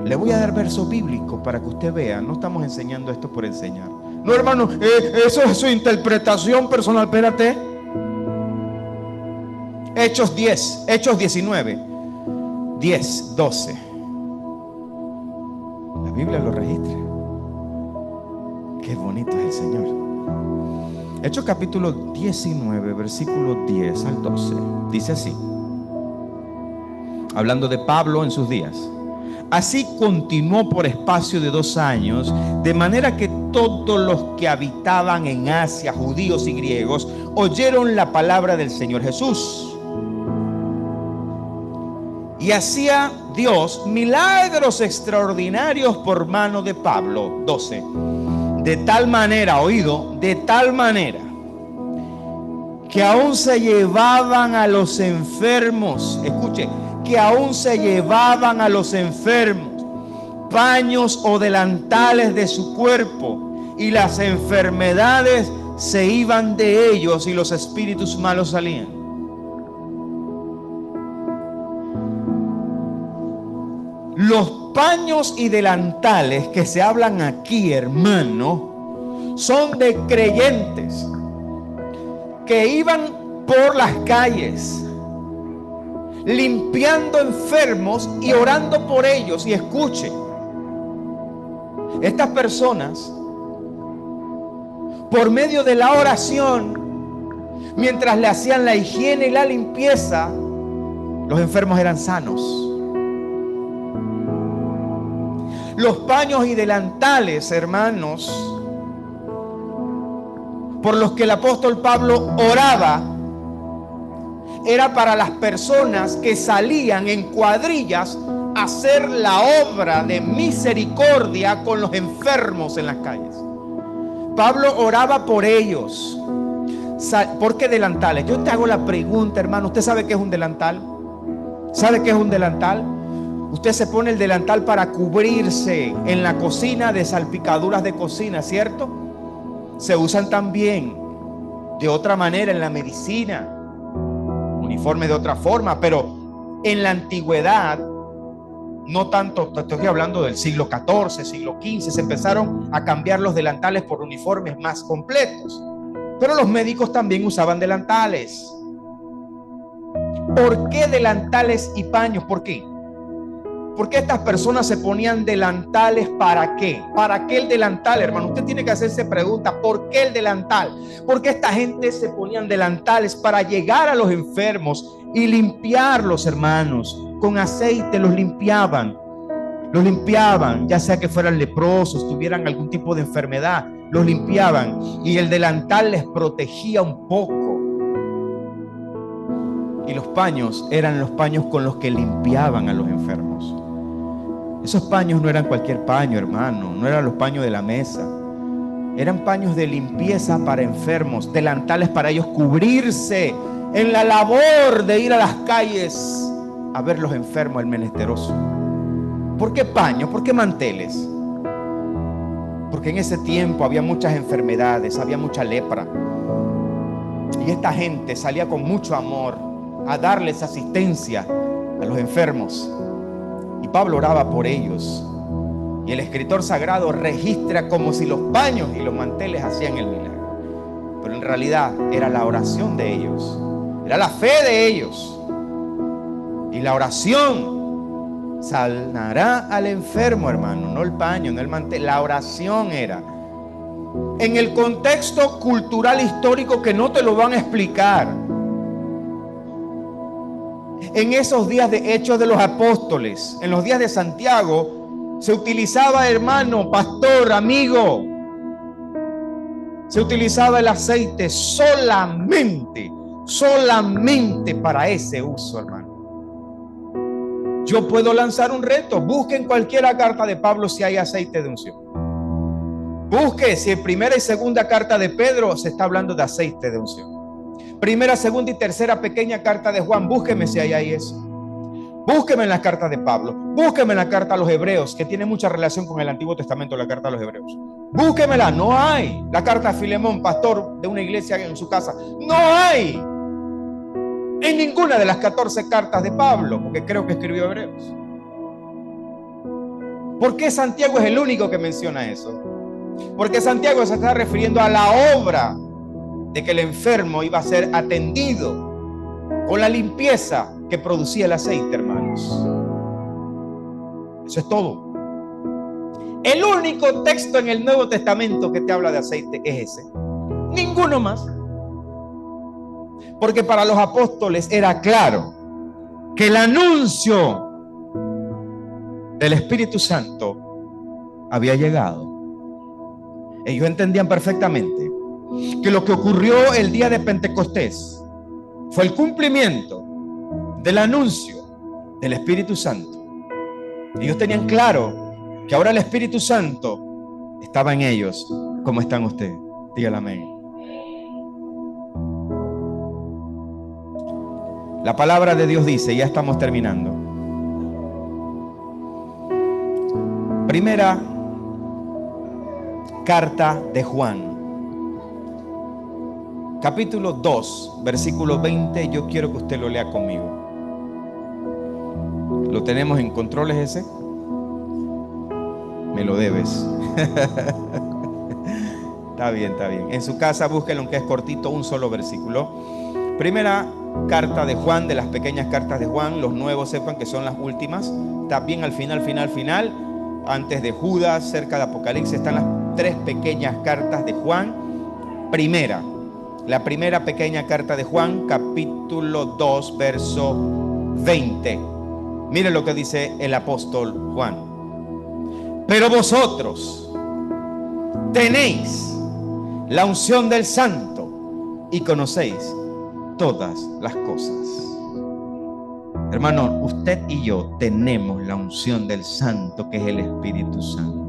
Le voy a dar verso bíblico para que usted vea. No estamos enseñando esto por enseñar. No, hermano, eso es su interpretación personal. Espérate. Hechos 10, Hechos 19, 10, 12. La Biblia lo registra. Qué bonito es el Señor. Hechos capítulo 19, versículo 10 al 12. Dice así, hablando de Pablo en sus días: así continuó por espacio de 2 años, de manera que todos los que habitaban en Asia, judíos y griegos, oyeron la palabra del Señor Jesús. Y hacía Dios milagros extraordinarios por mano de Pablo. 12. De tal manera, oído, de tal manera que aún se llevaban a los enfermos. Escuche, que aún se llevaban a los enfermos paños o delantales de su cuerpo, y las enfermedades se iban de ellos y los espíritus malos salían. Los paños y delantales que se hablan aquí, hermano, son de creyentes que iban por las calles limpiando enfermos y orando por ellos. Y escuche, estas personas, por medio de la oración, mientras le hacían la higiene y la limpieza, los enfermos eran sanos. Los paños y delantales, hermanos, por los que el apóstol Pablo oraba, era para las personas que salían en cuadrillas a hacer la obra de misericordia con los enfermos en las calles. Pablo oraba por ellos. ¿Por qué delantales? Yo te hago la pregunta, hermano. ¿Usted sabe qué es un delantal? ¿Sabe qué es un delantal? Usted se pone el delantal para cubrirse en la cocina de salpicaduras de cocina, ¿cierto? Se usan también de otra manera en la medicina, uniforme de otra forma, pero en la antigüedad, no tanto, estoy hablando del siglo XIV, siglo XV, se empezaron a cambiar los delantales por uniformes más completos. Pero los médicos también usaban delantales. ¿Por qué delantales y paños? ¿Por qué? Porque estas personas se ponían delantales, ¿para qué? ¿Para qué el delantal, hermano? Usted tiene que hacerse pregunta, ¿por qué el delantal? Porque esta gente se ponían delantales para llegar a los enfermos y limpiarlos, hermanos. Con aceite los limpiaban, ya sea que fueran leprosos, tuvieran algún tipo de enfermedad, los limpiaban, y el delantal les protegía un poco. Y los paños eran los paños con los que limpiaban a los enfermos. Esos paños no eran cualquier paño, hermano, no eran los paños de la mesa. Eran paños de limpieza para enfermos, delantales para ellos cubrirse en la labor de ir a las calles a ver los enfermos, el menesteroso. ¿Por qué paños? ¿Por qué manteles? Porque en ese tiempo había muchas enfermedades, había mucha lepra. Y esta gente salía con mucho amor a darles asistencia a los enfermos. Y Pablo oraba por ellos. Y el escritor sagrado registra como si los paños y los manteles hacían el milagro. Pero en realidad era la oración de ellos, era la fe de ellos. Y la oración sanará al enfermo, hermano, no el paño, no el mantel. La oración era. En el contexto cultural histórico que no te lo van a explicar. En esos días de Hechos de los Apóstoles, en los días de Santiago, se utilizaba, hermano, pastor, amigo, se utilizaba el aceite solamente para ese uso, hermano. Yo puedo lanzar un reto. Busquen cualquier carta de Pablo si hay aceite de unción. Busque si en primera y segunda carta de Pedro se está hablando de aceite de unción. Primera, segunda y tercera pequeña carta de Juan, búsqueme si hay ahí eso. Búsqueme en las cartas de Pablo, búsqueme en la carta a los Hebreos, que tiene mucha relación con el Antiguo Testamento, la carta a los Hebreos. Búsquemela, no hay. La carta a Filemón, pastor de una iglesia en su casa, no hay en ninguna de las 14 cartas de Pablo, porque creo que escribió Hebreos. ¿Por qué Santiago es el único que menciona eso? Porque Santiago se está refiriendo a la obra de que el enfermo iba a ser atendido con la limpieza que producía el aceite, hermanos. Eso es todo. El único texto en el Nuevo Testamento que te habla de aceite es ese. Ninguno más. Porque para los apóstoles era claro que el anuncio del Espíritu Santo había llegado. Ellos entendían perfectamente que lo que ocurrió el día de Pentecostés fue el cumplimiento del anuncio del Espíritu Santo. Ellos tenían claro que ahora el Espíritu Santo estaba en ellos. ¿Cómo están ustedes? Dígale amén. La palabra de Dios dice, ya estamos terminando. Primera carta de Juan, capítulo 2, versículo 20. Yo quiero que usted lo lea conmigo. ¿Lo tenemos en controles ese? Me lo debes. Está bien, está bien. En su casa búsquenlo, aunque es cortito, un solo versículo. Primera carta de Juan, de las pequeñas cartas de Juan. Los nuevos sepan que son las últimas. Está bien al final. Antes de Judas, cerca de Apocalipsis, están las 3 pequeñas cartas de Juan. La primera pequeña carta de Juan, capítulo 2, verso 20. Mire lo que dice el apóstol Juan. Pero vosotros tenéis la unción del Santo y conocéis todas las cosas. Hermano, usted y yo tenemos la unción del Santo, que es el Espíritu Santo.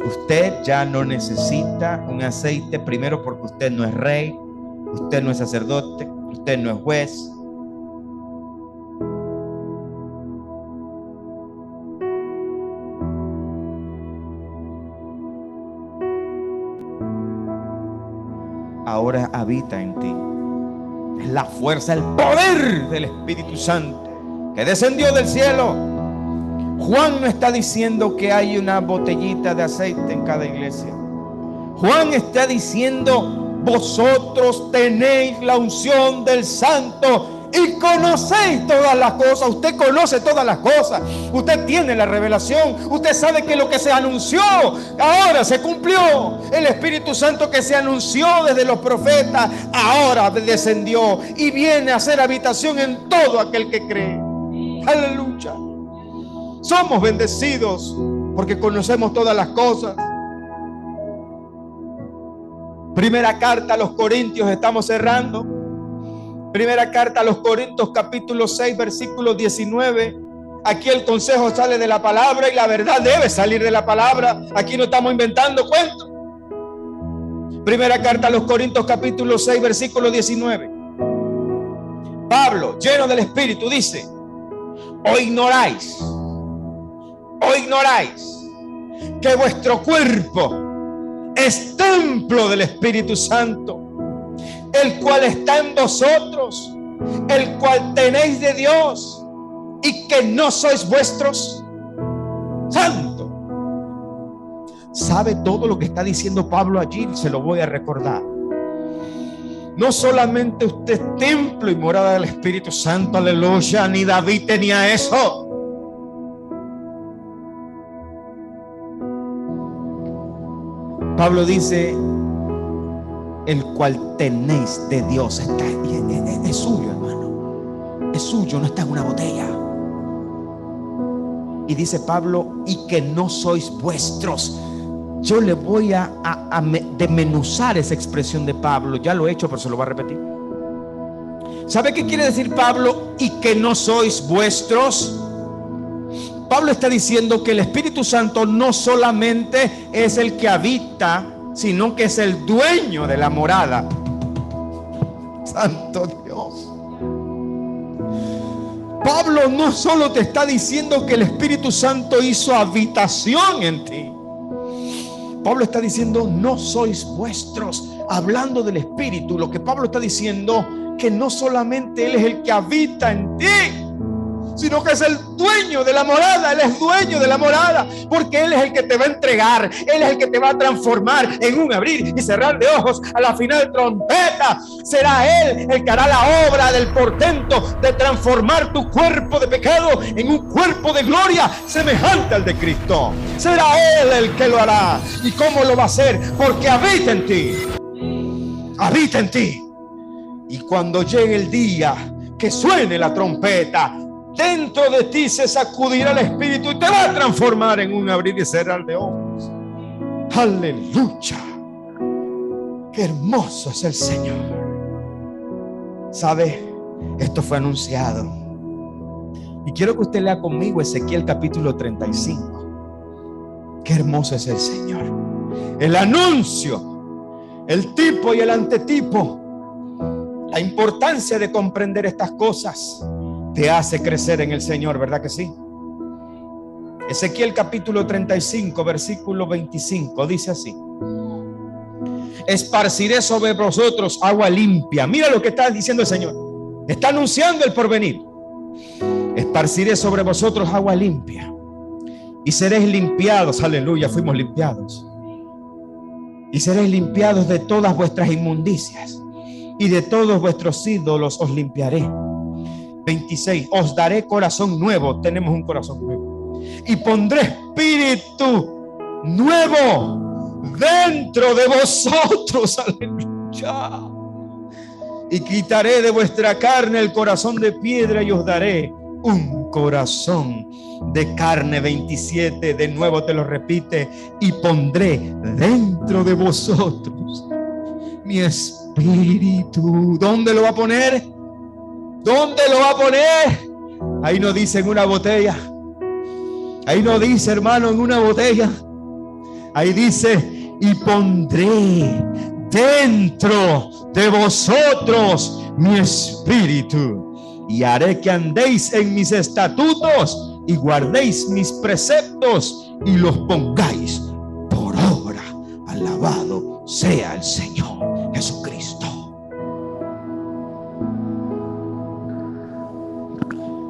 Usted ya no necesita un aceite, primero porque usted no es rey, usted no es sacerdote, usted no es juez. Ahora habita en ti. Es la fuerza, el poder del Espíritu Santo que descendió del cielo. Juan no está diciendo que hay una botellita de aceite en cada iglesia. Juan está diciendo: vosotros tenéis la unción del Santo y conocéis todas las cosas. Usted conoce todas las cosas. Usted tiene la revelación. Usted sabe que lo que se anunció ahora se cumplió. El Espíritu Santo que se anunció desde los profetas ahora descendió y viene a hacer habitación en todo aquel que cree. Aleluya. Somos bendecidos porque conocemos todas las cosas. Primera carta a los Corintios, estamos cerrando. Primera carta a los Corintios, capítulo 6, versículo 19. Aquí el consejo sale de la palabra y la verdad debe salir de la palabra. Aquí no estamos inventando cuentos. Primera carta a los Corintios, capítulo 6, versículo 19. Pablo, lleno del Espíritu, dice: ¿O ignoráis que vuestro cuerpo es templo del Espíritu Santo, el cual está en vosotros, el cual tenéis de Dios, y que no sois vuestros? Santo. ¿Sabe todo lo que está diciendo Pablo allí? Se lo voy a recordar. No solamente usted es templo y morada del Espíritu Santo, aleluya, ni David tenía eso. Pablo dice: el cual tenéis de Dios. Es suyo, hermano. Es suyo, no está en una botella. Y dice Pablo: y que no sois vuestros. Yo le voy a desmenuzar esa expresión de Pablo. Ya lo he hecho, pero se lo voy a repetir. ¿Sabe qué quiere decir Pablo? Y que no sois vuestros. Pablo está diciendo que el Espíritu Santo no solamente es el que habita, sino que es el dueño de la morada. Santo Dios. Pablo no solo te está diciendo que el Espíritu Santo hizo habitación en ti. Pablo está diciendo: no sois vuestros. Hablando del Espíritu, lo que Pablo está diciendo, que no solamente Él es el que habita en ti, sino que es el dueño de la morada. Él es dueño de la morada, porque Él es el que te va a entregar. Él es el que te va a transformar en un abrir y cerrar de ojos. A la final trompeta será Él el que hará la obra del portento de transformar tu cuerpo de pecado en un cuerpo de gloria semejante al de Cristo. Será Él el que lo hará. ¿Y cómo lo va a hacer? Porque habita en ti. Habita en ti. Y cuando llegue el día que suene la trompeta, dentro de ti se sacudirá el Espíritu y te va a transformar en un abrir y cerrar de ojos. Aleluya. Qué hermoso es el Señor. ¿Sabe? Esto fue anunciado. Y quiero que usted lea conmigo Ezequiel capítulo 35. Qué hermoso es el Señor. El anuncio, el tipo y el antetipo. La importancia de comprender estas cosas te hace crecer en el Señor, ¿verdad que sí? Ezequiel capítulo 35, versículo 25, dice así: esparciré sobre vosotros agua limpia. Mira lo que está diciendo el Señor. Está anunciando el porvenir. Esparciré sobre vosotros agua limpia, Y seréis limpiados, aleluya, fuimos limpiados. Y seréis limpiados de todas vuestras inmundicias, y de todos vuestros ídolos os limpiaré. 26, os daré corazón nuevo, tenemos un corazón nuevo, y pondré espíritu nuevo dentro de vosotros, aleluya. Y quitaré de vuestra carne el corazón de piedra y os daré un corazón de carne. 27, de nuevo te lo repite, y pondré dentro de vosotros mi espíritu. ¿Dónde lo va a poner? ¿Dónde lo va a poner? Ahí no dice en una botella. Ahí no dice, hermano, en una botella. Ahí dice, y pondré dentro de vosotros mi espíritu, y haré que andéis en mis estatutos y guardéis mis preceptos y los pongáis por obra. Alabado sea el Señor Jesucristo.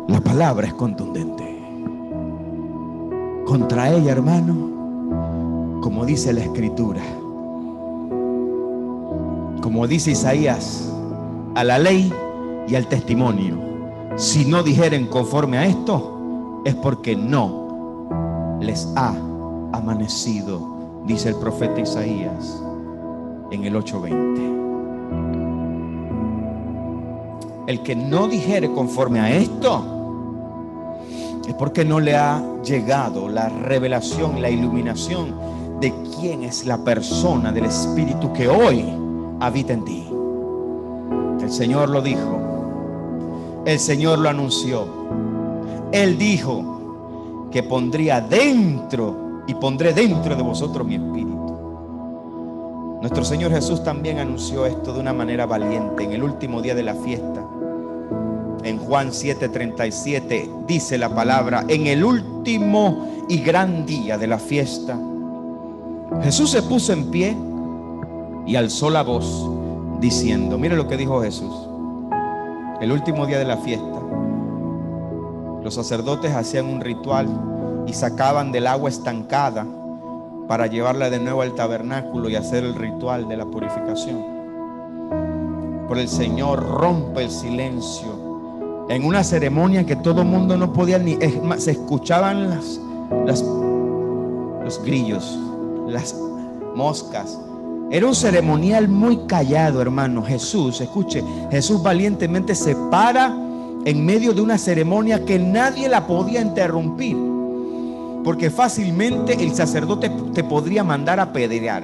La palabra es contundente. Contra ella, hermano, como dice la Escritura, como dice Isaías, a la ley y al testimonio, si no dijeren conforme a esto, es porque no les ha amanecido, dice el profeta Isaías en el 8:20. El que no dijere conforme a esto es porque no le ha llegado la revelación, la iluminación de quién es la persona del Espíritu que hoy habita en ti. El Señor lo dijo, el Señor lo anunció. Él dijo que pondría dentro y pondré dentro de vosotros mi espíritu. Nuestro Señor Jesús también anunció esto de una manera valiente en el último día de la fiesta. En Juan 7:37 dice la palabra: en el último y gran día de la fiesta, Jesús se puso en pie y alzó la voz diciendo, mire lo que dijo Jesús. El último día de la fiesta, los sacerdotes hacían un ritual y sacaban del agua estancada para llevarla de nuevo al tabernáculo y hacer el ritual de la purificación. Pero el Señor rompe el silencio en una ceremonia que todo el mundo no podía ni, se escuchaban los grillos, las moscas. Era un ceremonial muy callado, hermano. Jesús, escuche, Jesús valientemente se para en medio de una ceremonia que nadie la podía interrumpir, porque fácilmente el sacerdote te podría mandar a apedrear.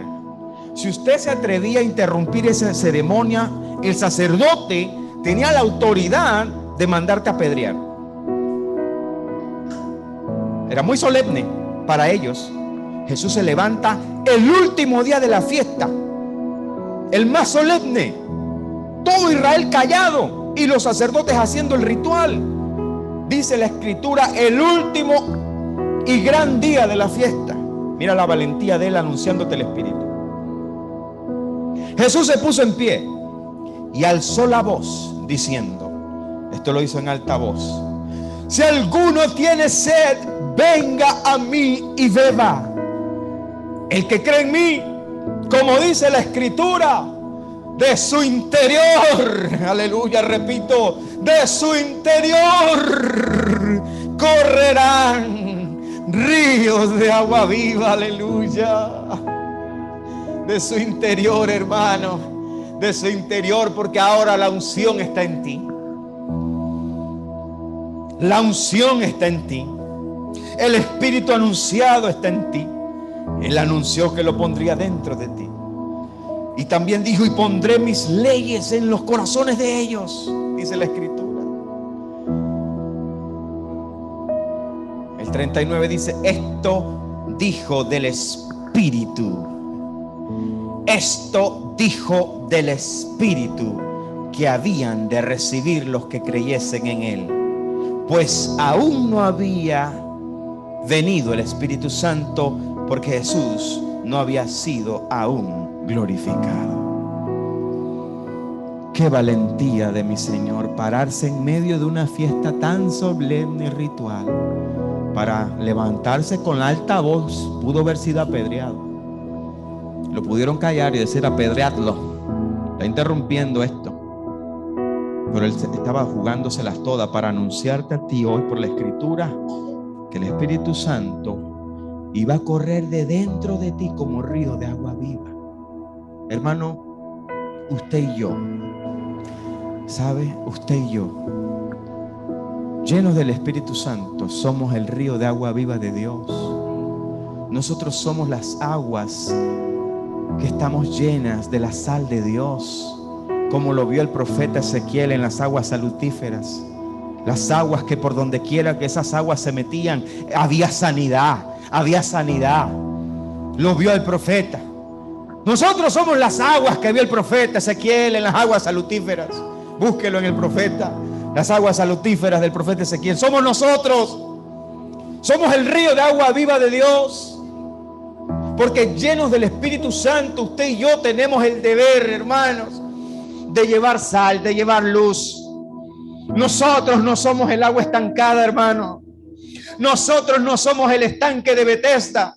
Si usted se atrevía a interrumpir esa ceremonia, el sacerdote tenía la autoridad de mandarte a apedrear. Era muy solemne para ellos. Jesús se levanta el último día de la fiesta, el más solemne, todo Israel callado y los sacerdotes haciendo el ritual. Dice la Escritura, el último y gran día de la fiesta. Mira la valentía de él anunciándote el Espíritu. Jesús se puso en pie y alzó la voz diciendo, esto lo hizo en alta voz: si alguno tiene sed, venga a mí y beba. El que cree en mí, como dice la Escritura, de su interior, aleluya, repito, de su interior correrán ríos de agua viva, aleluya. De su interior, hermano, de su interior, porque ahora la unción está en ti. La unción está en ti. El Espíritu anunciado está en ti. Él anunció que lo pondría dentro de ti. Y también dijo, y pondré mis leyes en los corazones de ellos, dice la Escritura. El 39 dice, esto dijo del Espíritu. Esto dijo del Espíritu que habían de recibir los que creyesen en Él, pues aún no había venido el Espíritu Santo, porque Jesús no había sido aún glorificado. Qué valentía de mi Señor pararse en medio de una fiesta tan solemne y ritual para levantarse con alta voz. Pudo haber sido apedreado. Lo pudieron callar y decir: apedreadlo, está interrumpiendo esto. Pero él estaba jugándoselas todas para anunciarte a ti hoy por la Escritura que el Espíritu Santo iba a correr de dentro de ti como río de agua viva. Hermano, usted y yo, ¿sabe? Usted y yo, llenos del Espíritu Santo, somos el río de agua viva de Dios. Nosotros somos las aguas que estamos llenas de la sal de Dios, como lo vio el profeta Ezequiel en las aguas salutíferas. Las aguas que por donde quiera que esas aguas se metían, había sanidad, había sanidad. Lo vio el profeta. Nosotros somos las aguas que vio el profeta Ezequiel en las aguas salutíferas. Búsquelo en el profeta, las aguas salutíferas del profeta Ezequiel. Somos nosotros. Somos el río de agua viva de Dios. Porque llenos del Espíritu Santo, usted y yo tenemos el deber, hermanos, de llevar sal, de llevar luz. Nosotros no somos el agua estancada, hermano. Nosotros no somos el estanque de Betesda,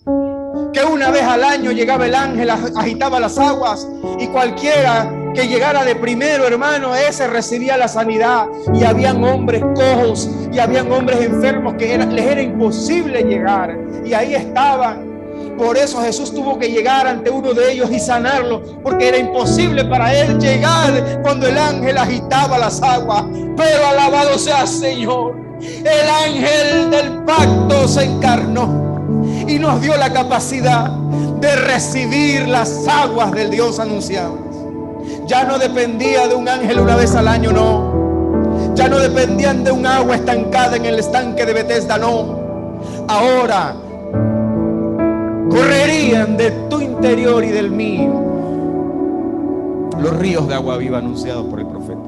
que una vez al año llegaba el ángel, agitaba las aguas y cualquiera que llegara de primero, hermano, ese recibía la sanidad. Y habían hombres cojos y habían hombres enfermos que les era imposible llegar, y ahí estaban. Por eso Jesús tuvo que llegar ante uno de ellos y sanarlo, porque era imposible para él llegar cuando el ángel agitaba las aguas. Pero alabado sea el Señor, el ángel del pacto se encarnó y nos dio la capacidad de recibir las aguas del Dios anunciadas. Ya no dependía de un ángel una vez al año, no. Ya no dependían de un agua estancada en el estanque de Betesda, no. Ahora correrían de tu interior y del mío los ríos de agua viva anunciados por el profeta.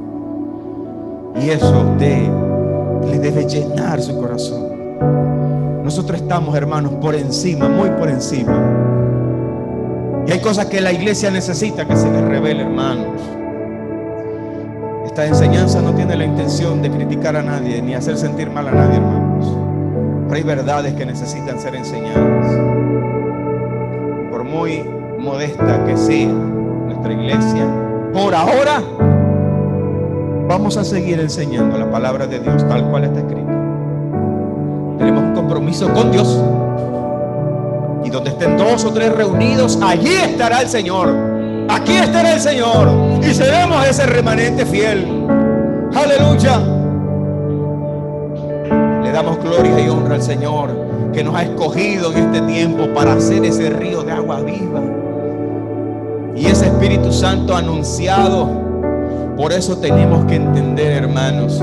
Y eso a usted le debe llenar su corazón. Nosotros estamos, hermanos, por encima, muy por encima. Y hay cosas que la iglesia necesita que se les revele, hermanos. Esta enseñanza no tiene la intención de criticar a nadie ni hacer sentir mal a nadie, hermanos. Pero hay verdades que necesitan ser enseñadas. Por muy modesta que sea nuestra iglesia, por ahora vamos a seguir enseñando la palabra de Dios tal cual está escrita. Tenemos un compromiso con Dios, y donde estén 2 o 3 reunidos, allí estará el Señor. Aquí estará el Señor, y seremos ese remanente fiel. Aleluya. Le damos gloria y honra al Señor, que nos ha escogido en este tiempo para hacer ese río de agua viva y ese Espíritu Santo anunciado. Por eso tenemos que entender, hermanos,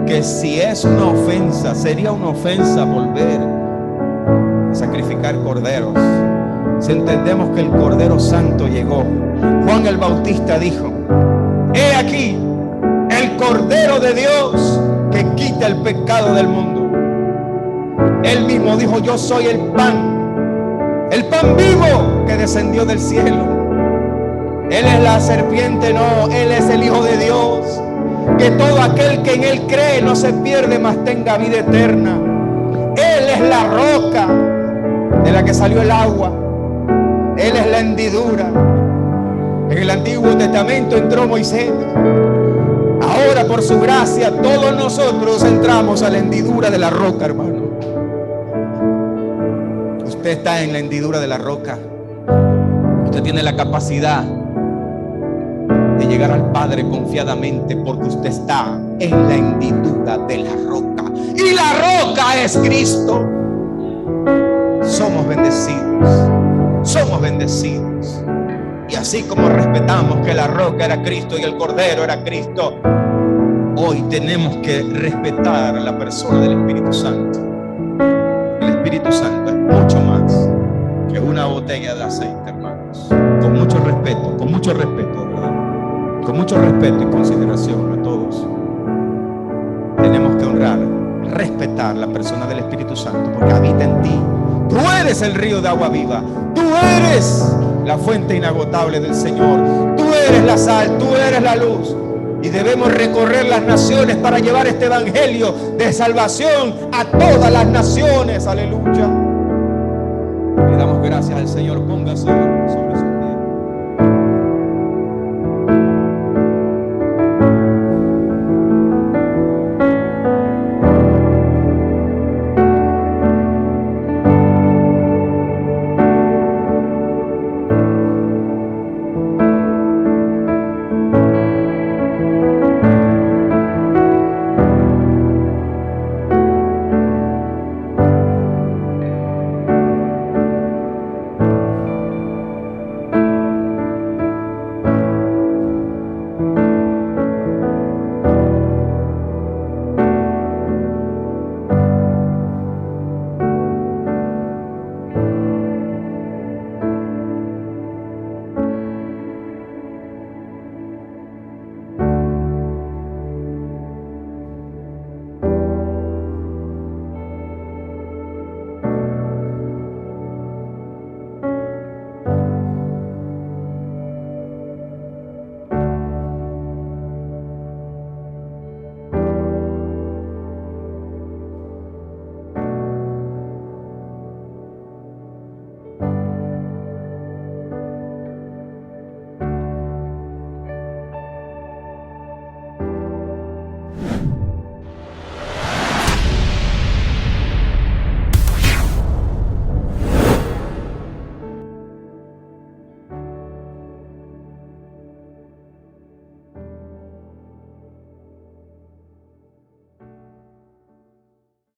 que si es una ofensa, sería una ofensa volver a sacrificar corderos. Si entendemos que el Cordero Santo llegó, Juan el Bautista dijo: he aquí el Cordero de Dios que quita el pecado del mundo. Él mismo dijo: yo soy el pan vivo que descendió del cielo. Él es la serpiente, no, Él es el Hijo de Dios, que todo aquel que en Él cree no se pierde, mas tenga vida eterna. Él es la roca de la que salió el agua. Él es la hendidura. En el Antiguo Testamento entró Moisés. Ahora, por su gracia, todos nosotros entramos a la hendidura de la roca, hermano. Usted está en la hendidura de la roca. Usted tiene la capacidad de llegar al Padre confiadamente, porque usted está en la hendidura de la roca, y la roca es Cristo. Somos bendecidos, somos bendecidos. Y así como respetamos que la roca era Cristo y el Cordero era Cristo, hoy tenemos que respetar la persona del Espíritu Santo. El Espíritu Santo es mucho más que una botella de aceite, hermanos. Con mucho respeto, ¿verdad? Con mucho respeto y consideración a todos. Tenemos que honrar, respetar la persona del Espíritu Santo, porque habita en ti. Tú eres el río de agua viva. Tú eres la fuente inagotable del Señor. Tú eres la sal, tú eres la luz. Y debemos recorrer las naciones para llevar este evangelio de salvación a todas las naciones. Aleluya. Le damos gracias al Señor. Póngase sobre